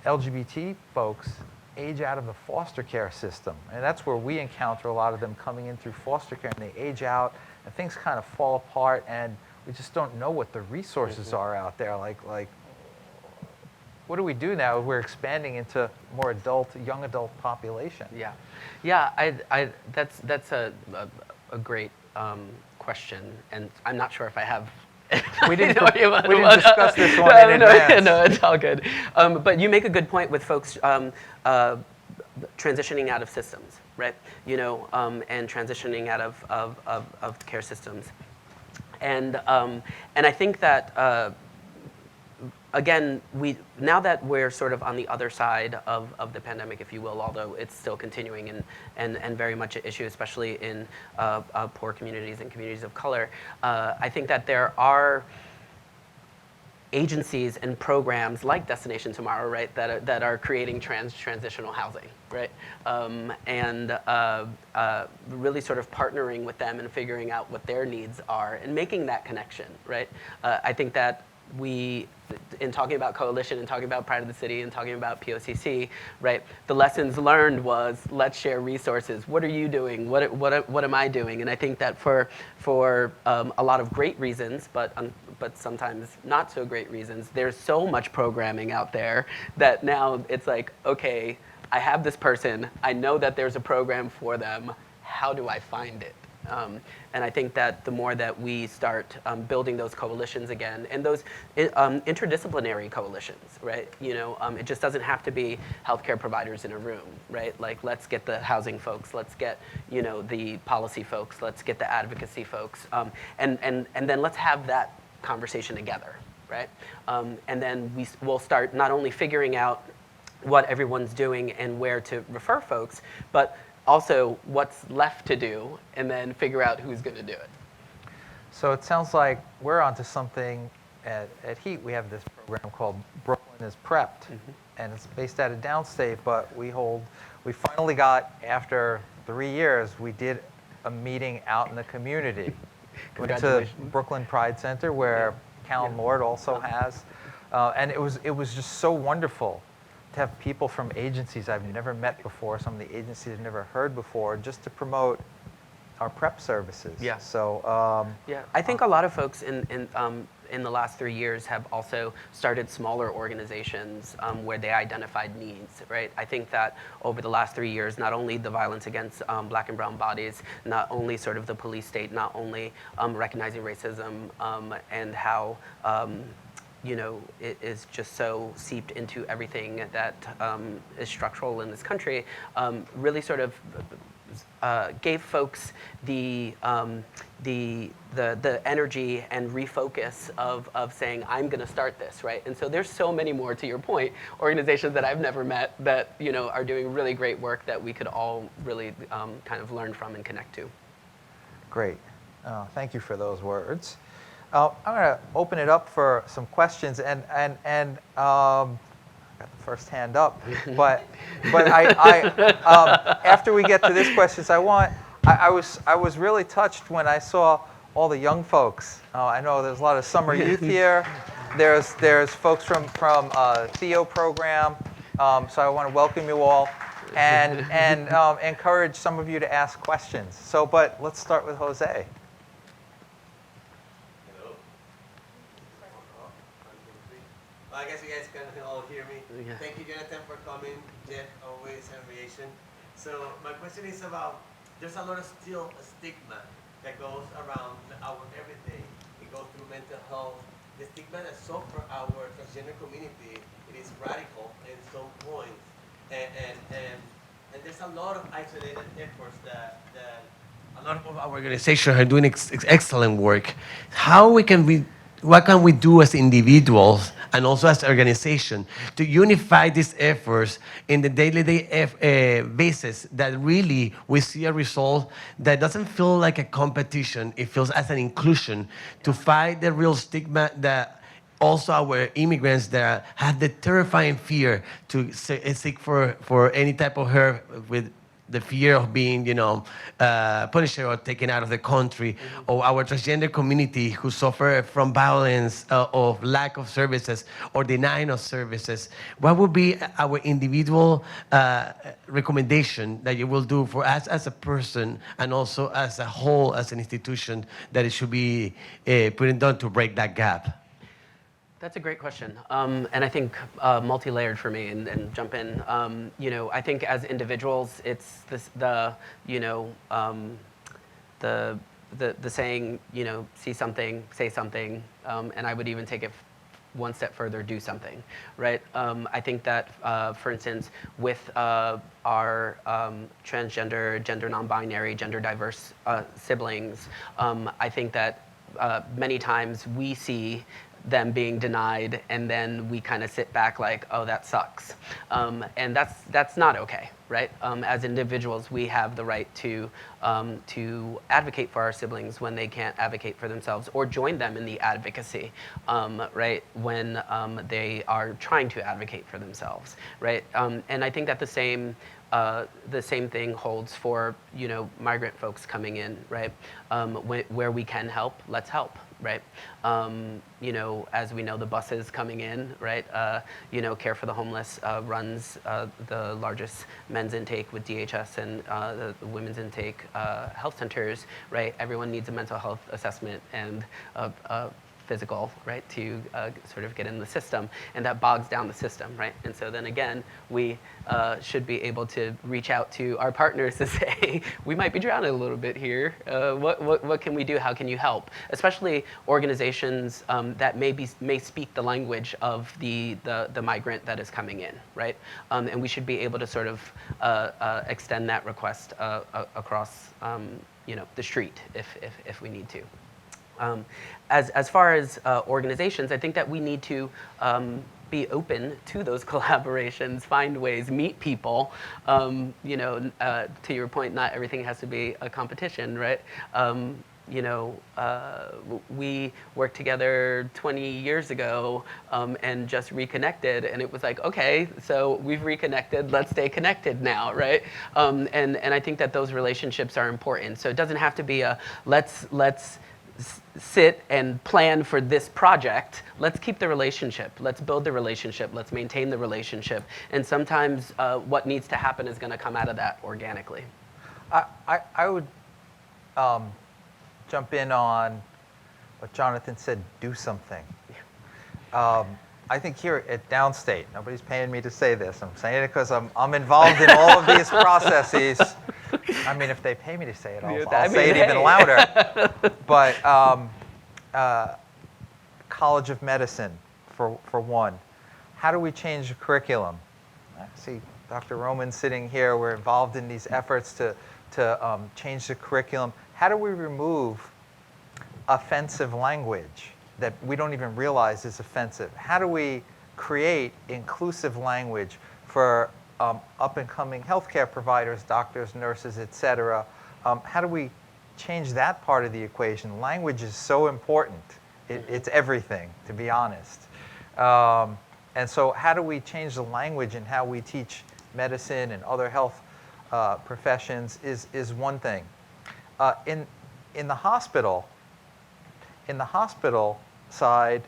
LGBT folks, age out of the foster care system. And that's where we encounter a lot of them coming in through foster care, and they age out and things kind of fall apart, and we just don't know what the resources are out there. Like what do we do now? We're expanding into more young adult population. Yeah. That's a great question, and I'm not sure if I have. We didn't discuss this one in advance. No, it's all good. But you make a good point with folks transitioning out of systems, right? And transitioning out of care systems, and I think that. Again, now that we're sort of on the other side of the pandemic, if you will, although it's still continuing and very much an issue, especially in poor communities and communities of color, I think that there are agencies and programs like Destination Tomorrow, right, that are creating transitional housing, right, and really sort of partnering with them and figuring out what their needs are and making that connection, right. I think that in talking about coalition and talking about Pride of the City and talking about POCC, right? The lessons learned was let's share resources. What are you doing? What am I doing? And I think that for a lot of great reasons, but sometimes not so great reasons, there's so much programming out there that now it's like, okay, I have this person. I know that there's a program for them. How do I find it? And I think that the more that we start building those coalitions again, and those interdisciplinary coalitions, right? It just doesn't have to be healthcare providers in a room, right? Like, let's get the housing folks, let's get the policy folks, let's get the advocacy folks, and then let's have that conversation together, right? And then we'll start not only figuring out what everyone's doing and where to refer folks, but also what's left to do, and then figure out who's going to do it. So it sounds like we're onto something at HEAT. We have this program called Brooklyn is Prepped, and it's based out of Downstate, but we finally got, after 3 years, we did a meeting out in the community. Went to Brooklyn Pride Center, where Callan Lord also has, and it was just so wonderful to have people from agencies I've never met before, some of the agencies I've never heard before, just to promote our PrEP services. Yeah. So I think a lot of folks in the last 3 years have also started smaller organizations where they identified needs, right? I think that over the last 3 years, not only the violence against Black and brown bodies, not only sort of the police state, not only recognizing racism and how it is just so seeped into everything that is structural in this country, really sort of gave folks the energy and refocus of saying, I'm going to start this, right? And so there's so many more, to your point, organizations that I've never met that are doing really great work that we could all really kind of learn from and connect to. Great. Thank you for those words. I'm going to open it up for some questions, and got the first hand up, but I after we get to this questions, I was really touched when I saw all the young folks. I know there's a lot of summer youth here. There's folks from Theo program, so I want to welcome you all and encourage some of you to ask questions. But let's start with Jose. I guess you guys can all hear me. Yeah. Thank you, Jonathan, for coming. Jeff, always aviation. So my question is about, there's a lot of still a stigma that goes around our everyday go through mental health, the stigma that suffer our transgender community, it is radical in some points. And there's a lot of isolated efforts that a lot of our organizations are doing excellent work. What can we do as individuals and also as organization to unify these efforts in the daily basis that really we see a result that doesn't feel like a competition, it feels as an inclusion to fight the real stigma that also our immigrants that have the terrifying fear to seek for any type of help with the fear of being, punished or taken out of the country, or our transgender community who suffer from violence, of lack of services or denying of services. What would be our individual recommendation that you will do for us as a person and also as a whole, as an institution, that it should be put done to break that gap? That's a great question, and I think multi-layered for me. And jump in. I think as individuals, it's the saying, see something, say something, and I would even take it one step further, do something, right? I think that, for instance, with our transgender, gender non-binary, gender diverse siblings, I think that many times we see them being denied, and then we kind of sit back like, oh, that sucks. And that's not okay, right? As individuals, we have the right to advocate for our siblings when they can't advocate for themselves, or join them in the advocacy, right? When they are trying to advocate for themselves, right? And I think that the same thing holds for migrant folks coming in, right? Where we can help, let's help, right? As we know, the buses coming in, right? Care for the Homeless runs the largest men's intake with DHS and the women's intake health centers, right? Everyone needs a mental health assessment and physical, right, to sort of get in the system, and that bogs down the system, right? And so then again, we should be able to reach out to our partners to say, we might be drowning a little bit here. What can we do? How can you help? Especially organizations that may speak the language of the migrant that is coming in, right? And we should be able to sort of extend that request across, the street if we need to. As far as organizations, I think that we need to be open to those collaborations, find ways, meet people. To your point, not everything has to be a competition, right? We worked together 20 years ago and just reconnected, and it was like, okay, so we've reconnected, let's stay connected now, right? And I think that those relationships are important. So it doesn't have to be a let's sit and plan for this project. Let's keep the relationship. Let's build the relationship. Let's maintain the relationship. And sometimes what needs to happen is going to come out of that organically. I would jump in on what Jonathan said, do something. I think here at Downstate, nobody's paying me to say this. I'm saying it because I'm involved in all of these processes. I mean, if they pay me to say it, I'll say it even louder. But College of Medicine, for one. How do we change the curriculum? I see Dr. Roman sitting here. We're involved in these efforts to change the curriculum. How do we remove offensive language that we don't even realize is offensive? How do we create inclusive language for up-and-coming healthcare providers, doctors, nurses, et cetera? How do we change that part of the equation? Language is so important. It's everything, to be honest. And so how do we change the language in how we teach medicine and other health professions is one thing. In the hospital side,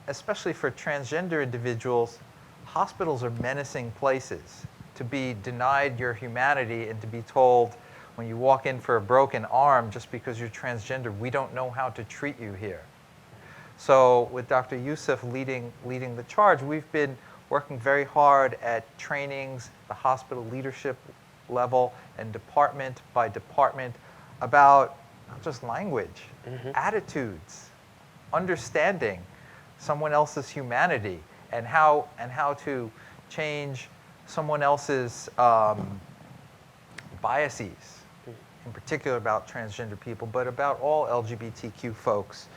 especially for transgender individuals, hospitals are menacing places. To be denied your humanity and to be told when you walk in for a broken arm just because you're transgender, we don't know how to treat you here. So with Dr. Youssef leading the charge, we've been working very hard at trainings, the hospital leadership level and department by department about not just language, attitudes, understanding someone else's humanity and how to change someone else's biases, in particular about transgender people, but about all LGBTQ folks.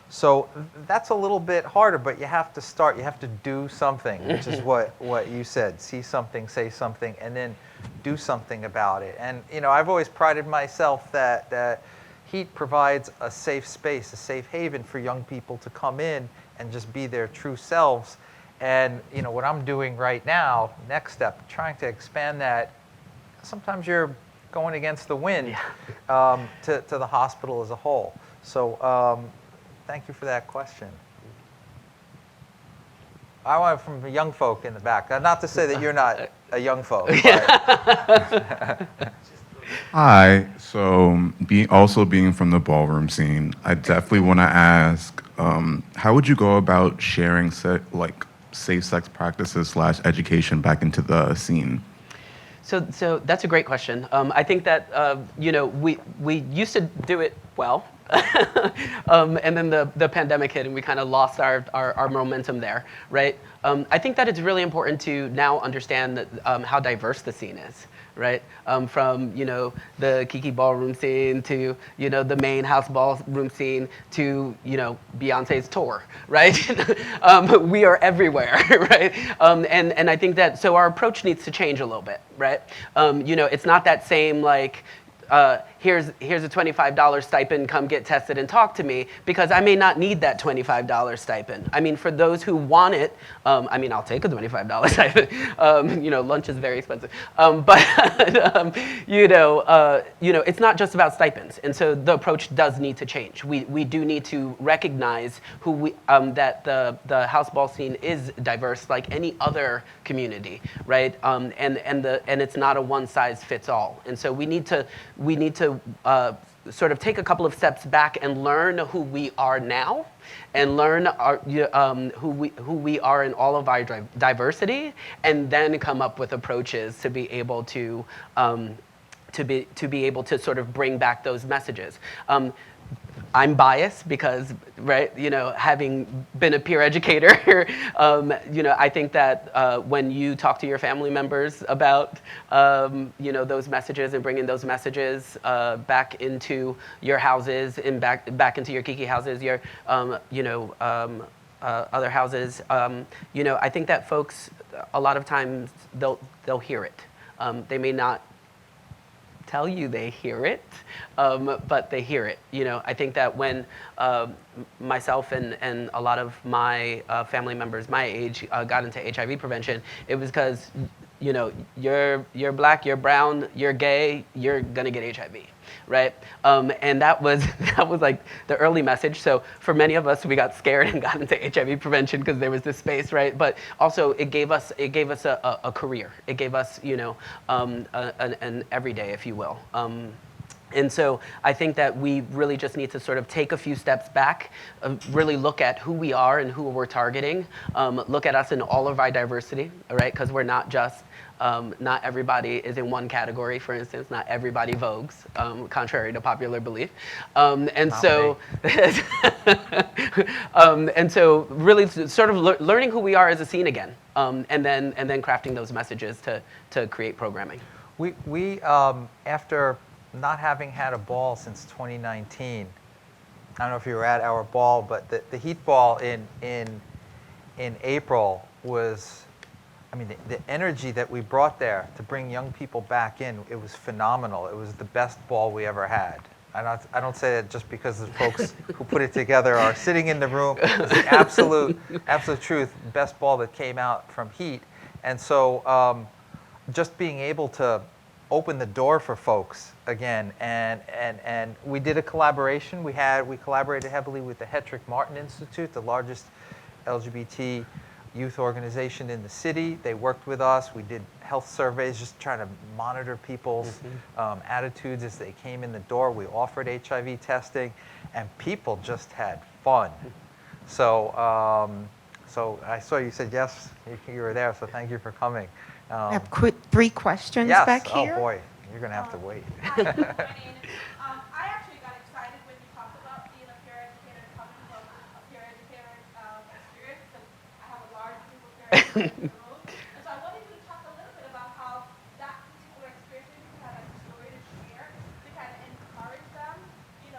So that's a little bit harder, but you have to start. You have to do something, which is what you said. See something, say something, and then do something about it. And I've always prided myself that HEAT provides a safe space, a safe haven for young people to come in and just be their true selves. And what I'm doing right now, next step, trying to expand that. Sometimes you're going against the wind to the hospital as a whole. So thank you for that question. I want it from young folk in the back. Not to say that you're not a young folk. But Hi. So, also being from the ballroom scene, I definitely want to ask, how would you go about sharing safe sex practices / education back into the scene? So that's a great question. I think that we used to do it well, and then the pandemic hit and we kind of lost our momentum there, right? I think that it's really important to now understand that, how diverse the scene is, right? From the Kiki ballroom scene to the main house ballroom scene to Beyonce's tour, right? We are everywhere, right? And I think that so our approach needs to change a little bit, right? It's not that same like. Here's a $25 stipend, come get tested and talk to me, because I may not need that $25 stipend. I mean, for those who want it, I'll take a $25 stipend. Lunch is very expensive. It's not just about stipends. And so the approach does need to change. We do need to recognize that the house ball scene is diverse like any other community, right? And it's not a one size fits all. And so we need to sort of take a couple of steps back and learn who we are now, and learn who we are in all of our diversity, and then come up with approaches to be able to sort of bring back those messages. I'm biased because, right, having been a peer educator, I think that when you talk to your family members about, those messages and bringing those messages back into your houses and back into your Kiki houses, your, other houses, I think that folks, a lot of times, they'll hear it. They may not tell you they hear it, but they hear it. I think that when myself and a lot of my family members my age got into HIV prevention, it was because you're black, you're brown, you're gay, you're gonna get HIV, right? And that was like the early message. So for many of us, we got scared and got into HIV prevention because there was this space, right? But also it gave us a career. It gave us an everyday, if you will. And so I think that we really just need to sort of take a few steps back, really look at who we are and who we're targeting, look at us in all of our diversity, all right? Because we're not just, not everybody is in one category, for instance, not everybody vogues, contrary to popular belief. And so really sort of learning who we are as a scene again, and then crafting those messages to create programming. We after not having had a ball since 2019. I don't know if you were at our ball, but the Heat ball in April was, the energy that we brought there to bring young people back in, it was phenomenal. It was the best ball we ever had. I don't say that just because the folks who put it together are sitting in the room. It's the absolute truth, best ball that came out from Heat. And so just being able to open the door for folks again, and we did a collaboration. We collaborated heavily with the Hetrick Martin Institute, the largest LGBT youth organization in the city. They worked with us. We did health surveys, just trying to monitor people's attitudes as they came in the door. We offered HIV testing, and people just had fun. So, so I saw you said yes, you were there. So thank you for coming. I have three questions yes. back here. Oh boy, you're gonna have to wait. Hi, my name is, I actually got excited when you talked about being a peer educator and So I wanted you to talk a little bit about how that particular experience, maybe you have like a story to share to kind of encourage them, and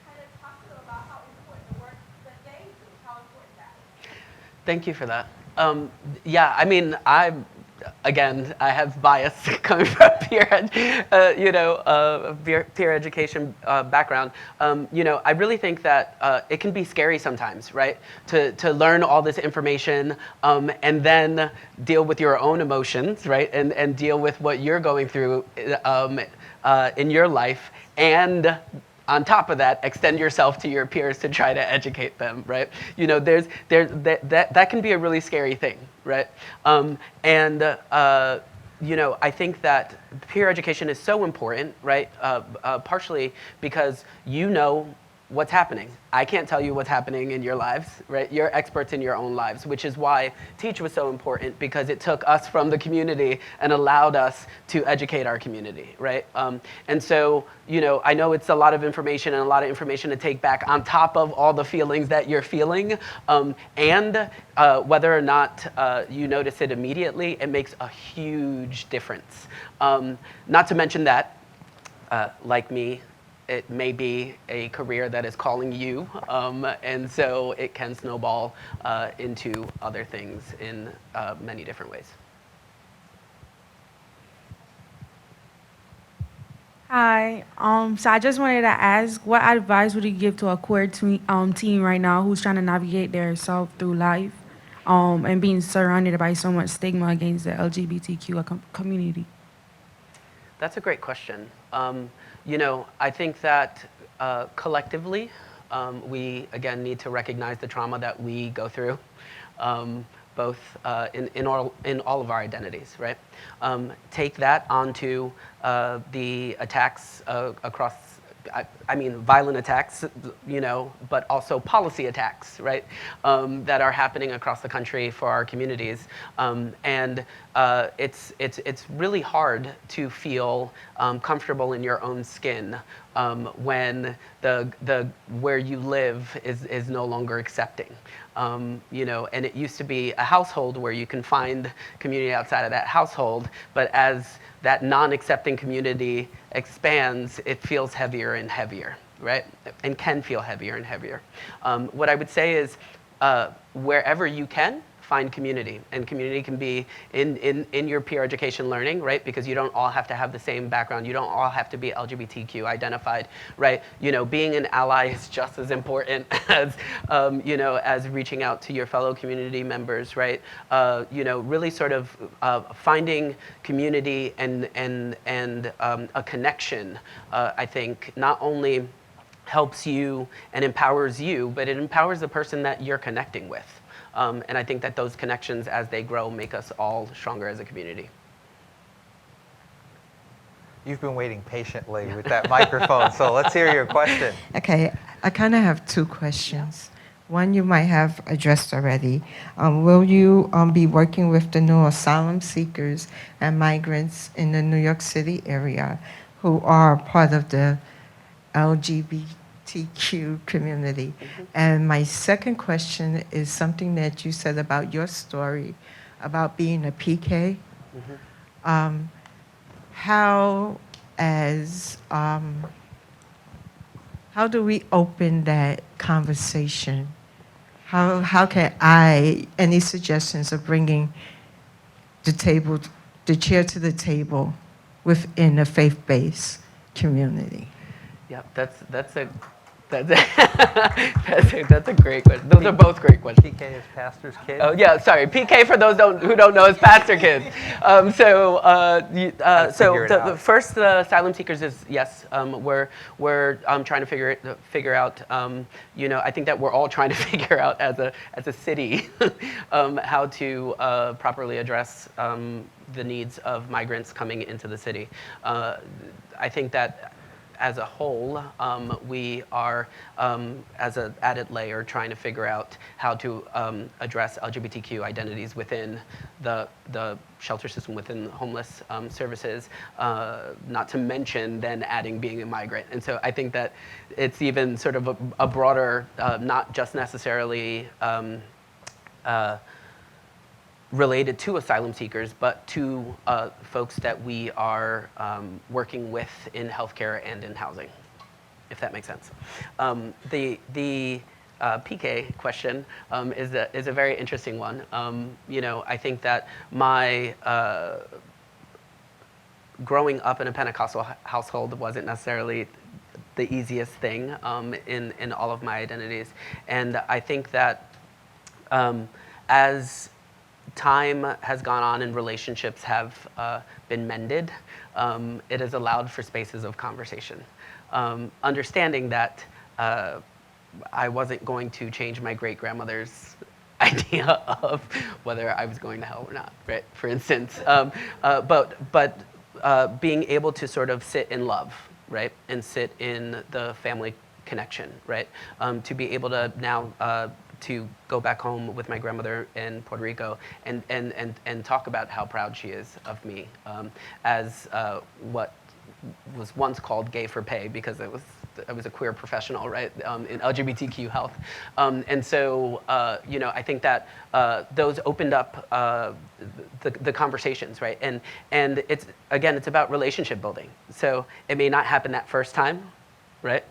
kind of talk to them about how important the work that they do, how important that is. Thank you for that. Yeah, I mean, again, I have bias coming from peer education background. I really think that it can be scary sometimes, right? To learn all this information and then deal with your own emotions, right? And deal with what you're going through in your life, and on top of that, extend yourself to your peers to try to educate them, right? That can be a really scary thing, right? I think that peer education is so important, right? Partially because what's happening. I can't tell you what's happening in your lives, right? You're experts in your own lives, which is why Teach was so important, because it took us from the community and allowed us to educate our community, right? And so, I know it's a lot of information and a lot of information to take back on top of all the feelings that you're feeling, and whether or not you notice it immediately, it makes a huge difference. Not to mention that, like me, it may be a career that is calling you, and so it can snowball into other things in many different ways. Hi. So I just wanted to ask, what advice would you give to a queer teen right now who's trying to navigate their self through life, and being surrounded by so much stigma against the LGBTQ community? That's a great question. I think that collectively, we, again, need to recognize the trauma that we go through, both in all of our identities, right? Take that onto the attacks across, violent attacks, but also policy attacks, right, that are happening across the country for our communities. It's really hard to feel comfortable in your own skin when the where you live is no longer accepting. And it used to be a household where you can find community outside of that household, but as that non-accepting community expands, it feels heavier and heavier, right? And can feel heavier and heavier. What I would say is, wherever you can, find community. And community can be in your peer education learning, right? Because you don't all have to have the same background. You don't all have to be LGBTQ identified, right? Being an ally is just as important as, as reaching out to your fellow community members, right? Really sort of finding community and a connection, I think, not only helps you and empowers you, but it empowers the person that you're connecting with. And I think that those connections, as they grow, make us all stronger as a community. You've been waiting patiently with that microphone, so let's hear your question. Okay, I kind of have two questions. One you might have addressed already. Will you be working with the new asylum seekers and migrants in the New York City area who are part of the LGBTQ community? Mm-hmm. And my second question is something that you said about your story, about being a PK. Mm-hmm. How do we open that conversation? How can any suggestions of bringing the chair to the table within a faith-based community? Yep, that's a great question. Those are both great questions. PK is pastor's kid. Oh yeah, sorry. PK, for those who don't know, is pastor kids. The first asylum seekers is yes. We're trying to figure out. I think that we're all trying to figure out as a city how to properly address the needs of migrants coming into the city. I think that, as a whole, we are, as an added layer, trying to figure out how to address LGBTQ identities within the shelter system, within homeless services, not to mention then adding being a migrant. And so I think that it's even sort of a broader, not just necessarily related to asylum seekers, but to folks that we are working with in healthcare and in housing, if that makes sense. The PK question is a very interesting one. I think that my growing up in a Pentecostal household wasn't necessarily the easiest thing in all of my identities. And I think that as time has gone on and relationships have been mended, it has allowed for spaces of conversation. Understanding that I wasn't going to change my great-grandmother's idea of whether I was going to hell or not, right? For instance, but being able to sort of sit in love, right, and sit in the family connection, right, to be able to now to go back home with my grandmother in Puerto Rico and talk about how proud she is of me as what was once called gay for pay, because I was a queer professional, right, in LGBTQ health. And so, I think that those opened up the conversations, right? And it's about relationship building. So it may not happen that first time, right?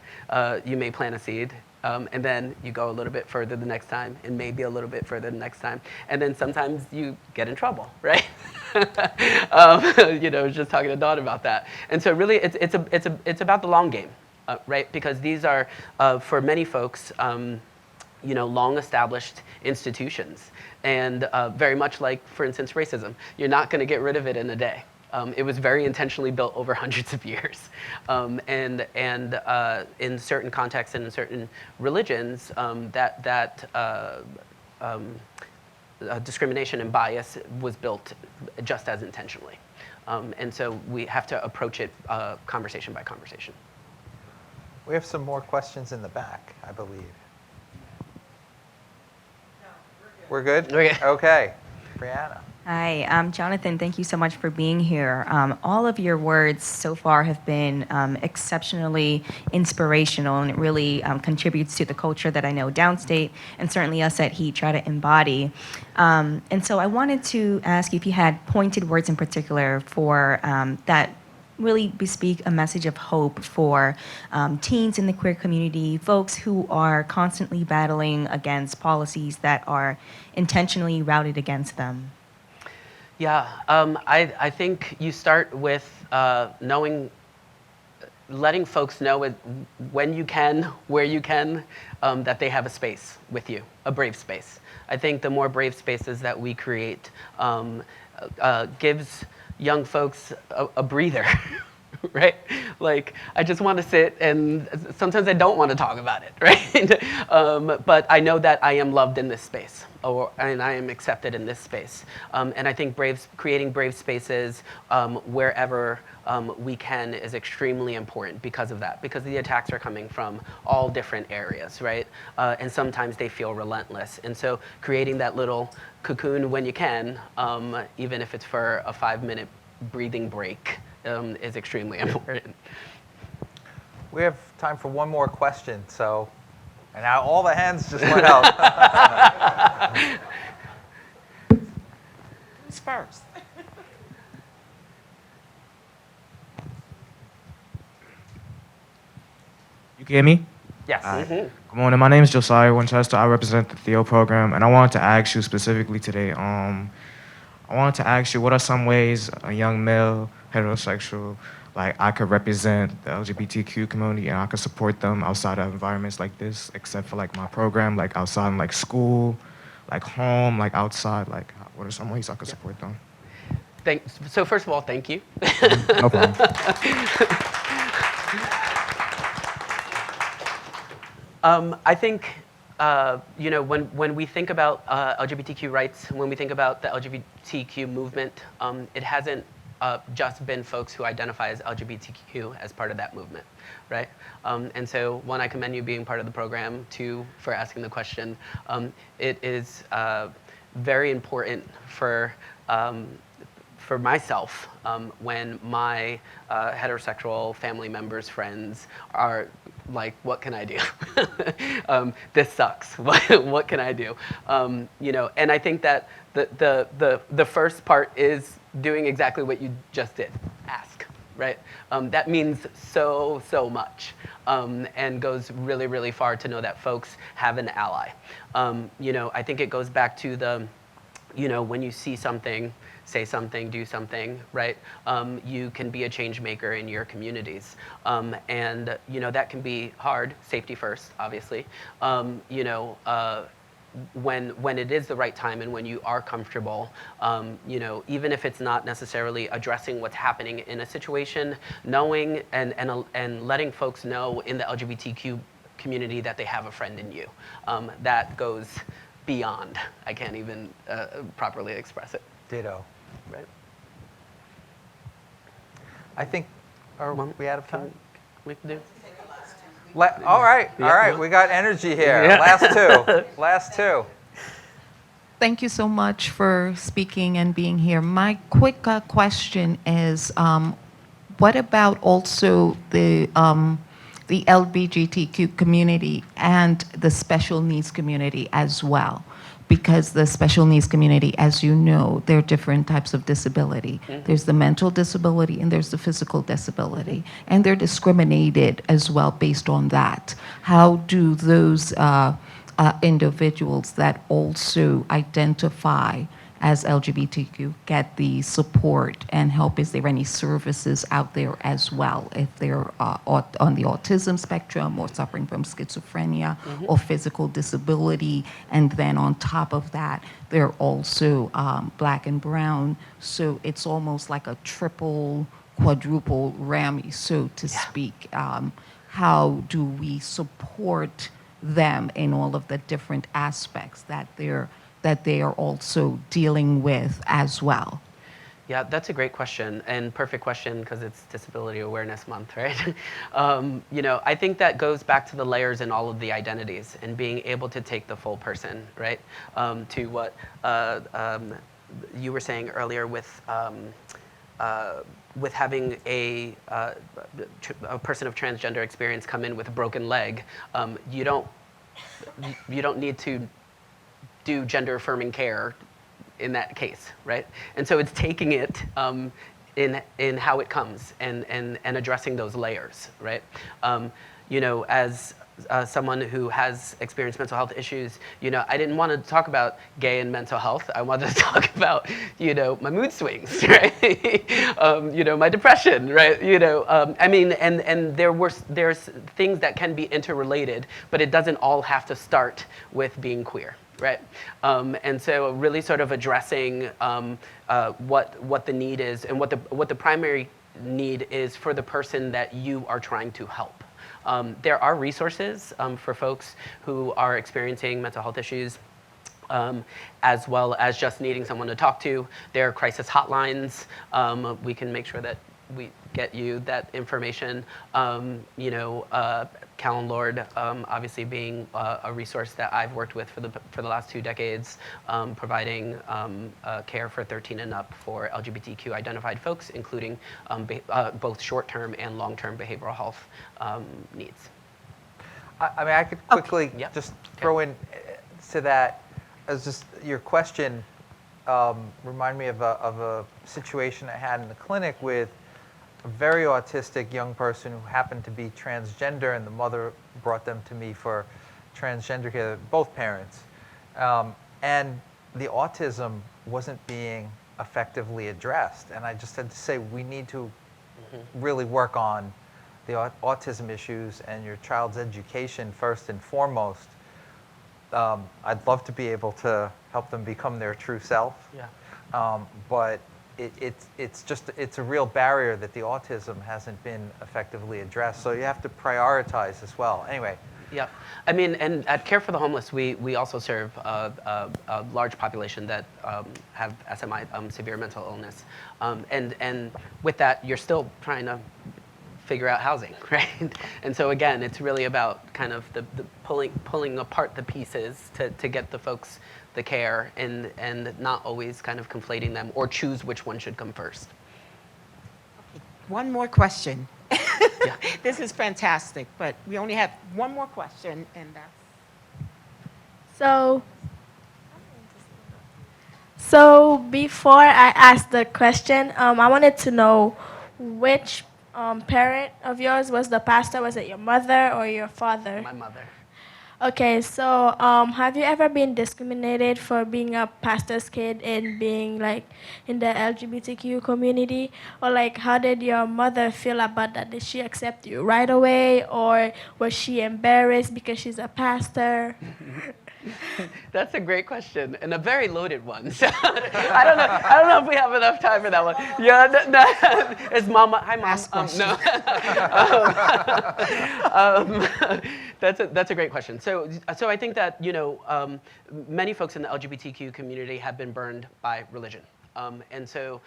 You may plant a seed, and then you go a little bit further the next time, and maybe a little bit further the next time. And then sometimes you get in trouble, right? I was just talking to Dawn about that. And so really, it's about the long game, right? Because these are, for many folks, long-established institutions. And very much like, for instance, racism. You're not going to get rid of it in a day. It was very intentionally built over hundreds of years. And in certain contexts and in certain religions, discrimination and bias was built just as intentionally. And so we have to approach it conversation by conversation. We have some more questions in the back, I believe. No, we're good. We're good? Okay. Brianna. Hi, Jonathan, thank you so much for being here. All of your words so far have been exceptionally inspirational, and it really contributes to the culture that I know Downstate and certainly us at HEAT try to embody. And so I wanted to ask you if you had pointed words in particular for that really bespeak a message of hope for teens in the queer community, folks who are constantly battling against policies that are intentionally routed against them. Yeah, I think you start with letting folks know when you can, where you can, that they have a space with you, a brave space. I think the more brave spaces that we create gives young folks a breather, right? Like, I just want to sit, and sometimes I don't want to talk about it, right? But I know that I am loved in this space, and I am accepted in this space. And I think creating brave spaces wherever we can is extremely important because of that, because the attacks are coming from all different areas, right? And sometimes they feel relentless. And so creating that little cocoon when you can, even if it's for a 5-minute breathing break, is extremely important. We have time for one more question, so, and now all the hands just went out. Who's first? You can hear me? Yes. Good morning. My name is Josiah Winchester. I represent the Theo program, and I wanted to ask you specifically today. I wanted to ask you, what are some ways a young male, heterosexual, like I could represent the LGBTQ community and I could support them outside of environments like this, except for like my program, like outside in like school, like home, like outside, like what are some ways I could support them? So first of all, thank you. No problem. I think, when we think about LGBTQ rights, when we think about the LGBTQ movement, it hasn't just been folks who identify as LGBTQ as part of that movement, right? And so, one, I commend you being part of the program. Two, for asking the question. It is very important for myself when my heterosexual family members, friends are like, what can I do? This sucks. What can I do? You know, and I think that the first part is doing exactly what you just did. Ask, right? That means so much, and goes really, really far to know that folks have an ally. You know, I think it goes back to the, you know, when you see something, say something, do something, right? You can be a change maker in your communities. And, you know, that can be hard, safety first, obviously. You know, when it is the right time and when you are comfortable, you know, even if it's not necessarily addressing what's happening in a situation, knowing and letting folks know in the LGBTQ community that they have a friend in you. That goes beyond. I can't even properly express it. Ditto. Right. I think, are we out of time? We can do. All right, Yeah, all right. well- We got energy here. Yeah. Last two. Thank you so much for speaking and being here. My quick question is, what about also the LGBTQ community and the special needs community as well? Because the special needs community, as you know, there are different types of disability. There's the mental disability and there's the physical disability. And they're discriminated as well based on that. How do those individuals that also identify as LGBTQ get the support and help? Is there any services out there as well if they're on the autism spectrum or suffering from schizophrenia or physical disability? And then on top of that, they're also Black and brown. So it's almost like a triple, quadruple whammy, so to speak. How do we support them in all of the different aspects that they are also dealing with as well? Yeah, that's a great question and perfect question because it's Disability Awareness Month, right? You know, I think that goes back to the layers in all of the identities and being able to take the full person, right? To what you were saying earlier with having a person of transgender experience come in with a broken leg, you don't need to do gender affirming care in that case, right? And so it's taking it in how it comes and addressing those layers, right? You know, as someone who has experienced mental health issues, you know, I didn't want to talk about gay and mental health. I wanted to talk about, you know, my mood swings, right? You know, my depression, right? You know, I mean, and there's things that can be interrelated, but it doesn't all have to start with being queer. Right, and so really sort of addressing what the need is and what the primary need is for the person that you are trying to help. There are resources for folks who are experiencing mental health issues, as well as just needing someone to talk to. There are crisis hotlines. We can make sure that we get you that information. You know, Callan Lord, obviously being a resource that I've worked with for the last 2 decades, providing care for 13 and up for LGBTQ identified folks, including both short-term and long-term behavioral health needs. I mean, I could quickly Yep. just throw in to that, as just your question remind me of a situation I had in the clinic with a very autistic young person who happened to be transgender, and the mother brought them to me for transgender care, both parents. And the autism wasn't being effectively addressed. And I just had to say, we need to really work on the autism issues and your child's education first and foremost. I'd love to be able to help them become their true self. Yeah. But it's a real barrier that the autism hasn't been effectively addressed. So you have to prioritize as well. Anyway. Yeah, I mean, and at Care for the Homeless, we also serve a large population that have SMI, severe mental illness, and with that, you're still trying to figure out housing, right? And so again, it's really about kind of the pulling apart the pieces to get the folks the care, and not always kind of conflating them or choose which one should come first. One more question. This is fantastic, but we only have one more question, and that's... So before I ask the question, I wanted to know which parent of yours was the pastor. Was it your mother or your father? My mother. Okay, so have you ever been discriminated for being a pastor's kid and being like in the LGBTQ community? Or like how did your mother feel about that? Did she accept you right away or was she embarrassed because she's a pastor? That's a great question and a very loaded one. So, I don't know if we have enough time for that one. Yeah, it's Mama. Hi, Mom. No. That's a great question. So I think that many folks in the LGBTQ community have been burned by religion. And so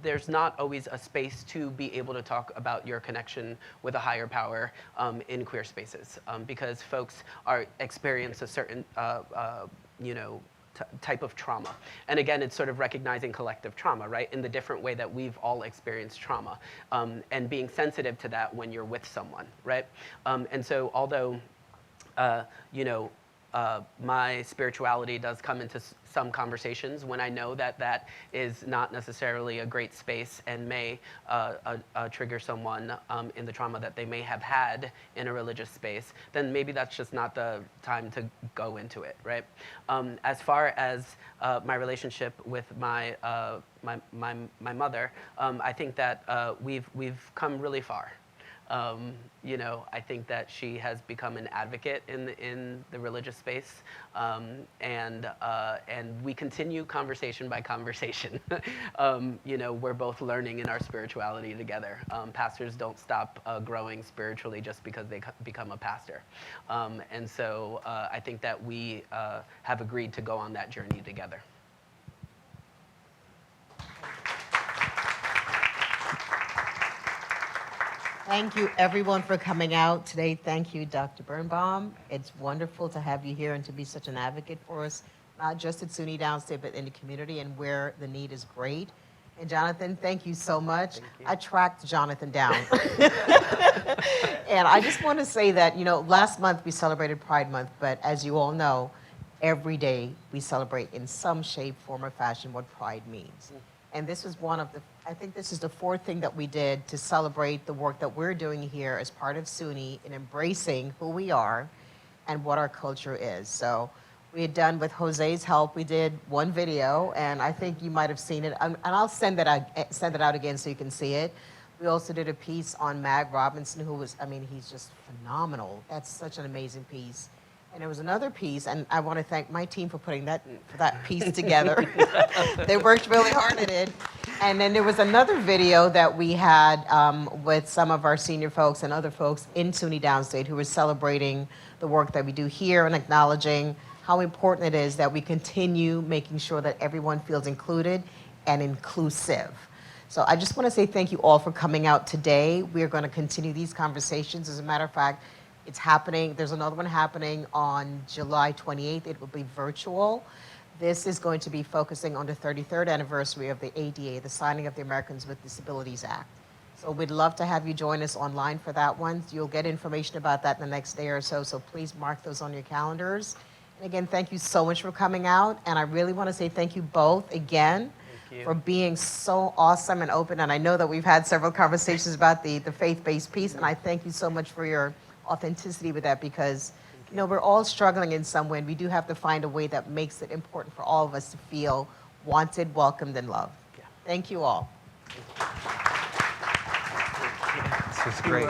there's not always a space to be able to talk about your connection with a higher power in queer spaces because folks experience a certain type of trauma. And again, it's sort of recognizing collective trauma, right? In the different way that we've all experienced trauma and being sensitive to that when you're with someone, right? And so although, my spirituality does come into some conversations when I know that that is not necessarily a great space and may trigger someone in the trauma that they may have had in a religious space, then maybe that's just not the time to go into it, right? As far as my relationship with my mother, I think that we've come really far. I think that she has become an advocate in the religious space, and we continue conversation by conversation. We're both learning in our spirituality together. Pastors don't stop growing spiritually just because they become a pastor, and so I think that we have agreed to go on that journey together. Thank you, everyone, for coming out today. Thank you, Dr. Birnbaum. It's wonderful to have you here and to be such an advocate for us, not just at SUNY Downstate, but in the community and where the need is great. And Jonathan, thank you so much. I tracked Jonathan down. And I just want to say that, last month we celebrated Pride Month, but as you all know, every day we celebrate in some shape, form, or fashion what Pride means. And this is I think this is the fourth thing that we did to celebrate the work that we're doing here as part of SUNY in embracing who we are and what our culture is. So we had done, with Jose's help, we did one video, and I think you might have seen it, and I'll send it out again so you can see it. We also did a piece on Mag Robinson, who was, he's just phenomenal. That's such an amazing piece. And there was another piece, and I want to thank my team for putting that piece together. They worked really hard at it. And then there was another video that we had with some of our senior folks and other folks in SUNY Downstate who were celebrating the work that we do here and acknowledging how important it is that we continue making sure that everyone feels included and inclusive. So I just want to say thank you all for coming out today. We are going to continue these conversations. As a matter of fact, it's happening. There's another one happening on July 28th. It will be virtual. This is going to be focusing on the 33rd anniversary of the ADA, the signing of the Americans with Disabilities Act. So we'd love to have you join us online for that one. You'll get information about that in the next day or so, so please mark those on your calendars. And again, thank you so much for coming out. And I really want to say thank you both again for being so awesome and open. And I know that we've had several conversations about the faith-based piece, and I thank you so much for your authenticity with that, because we're all struggling in some way, and we do have to find a way that makes it important for all of us to feel wanted, welcomed, and loved. Thank you all. This is great.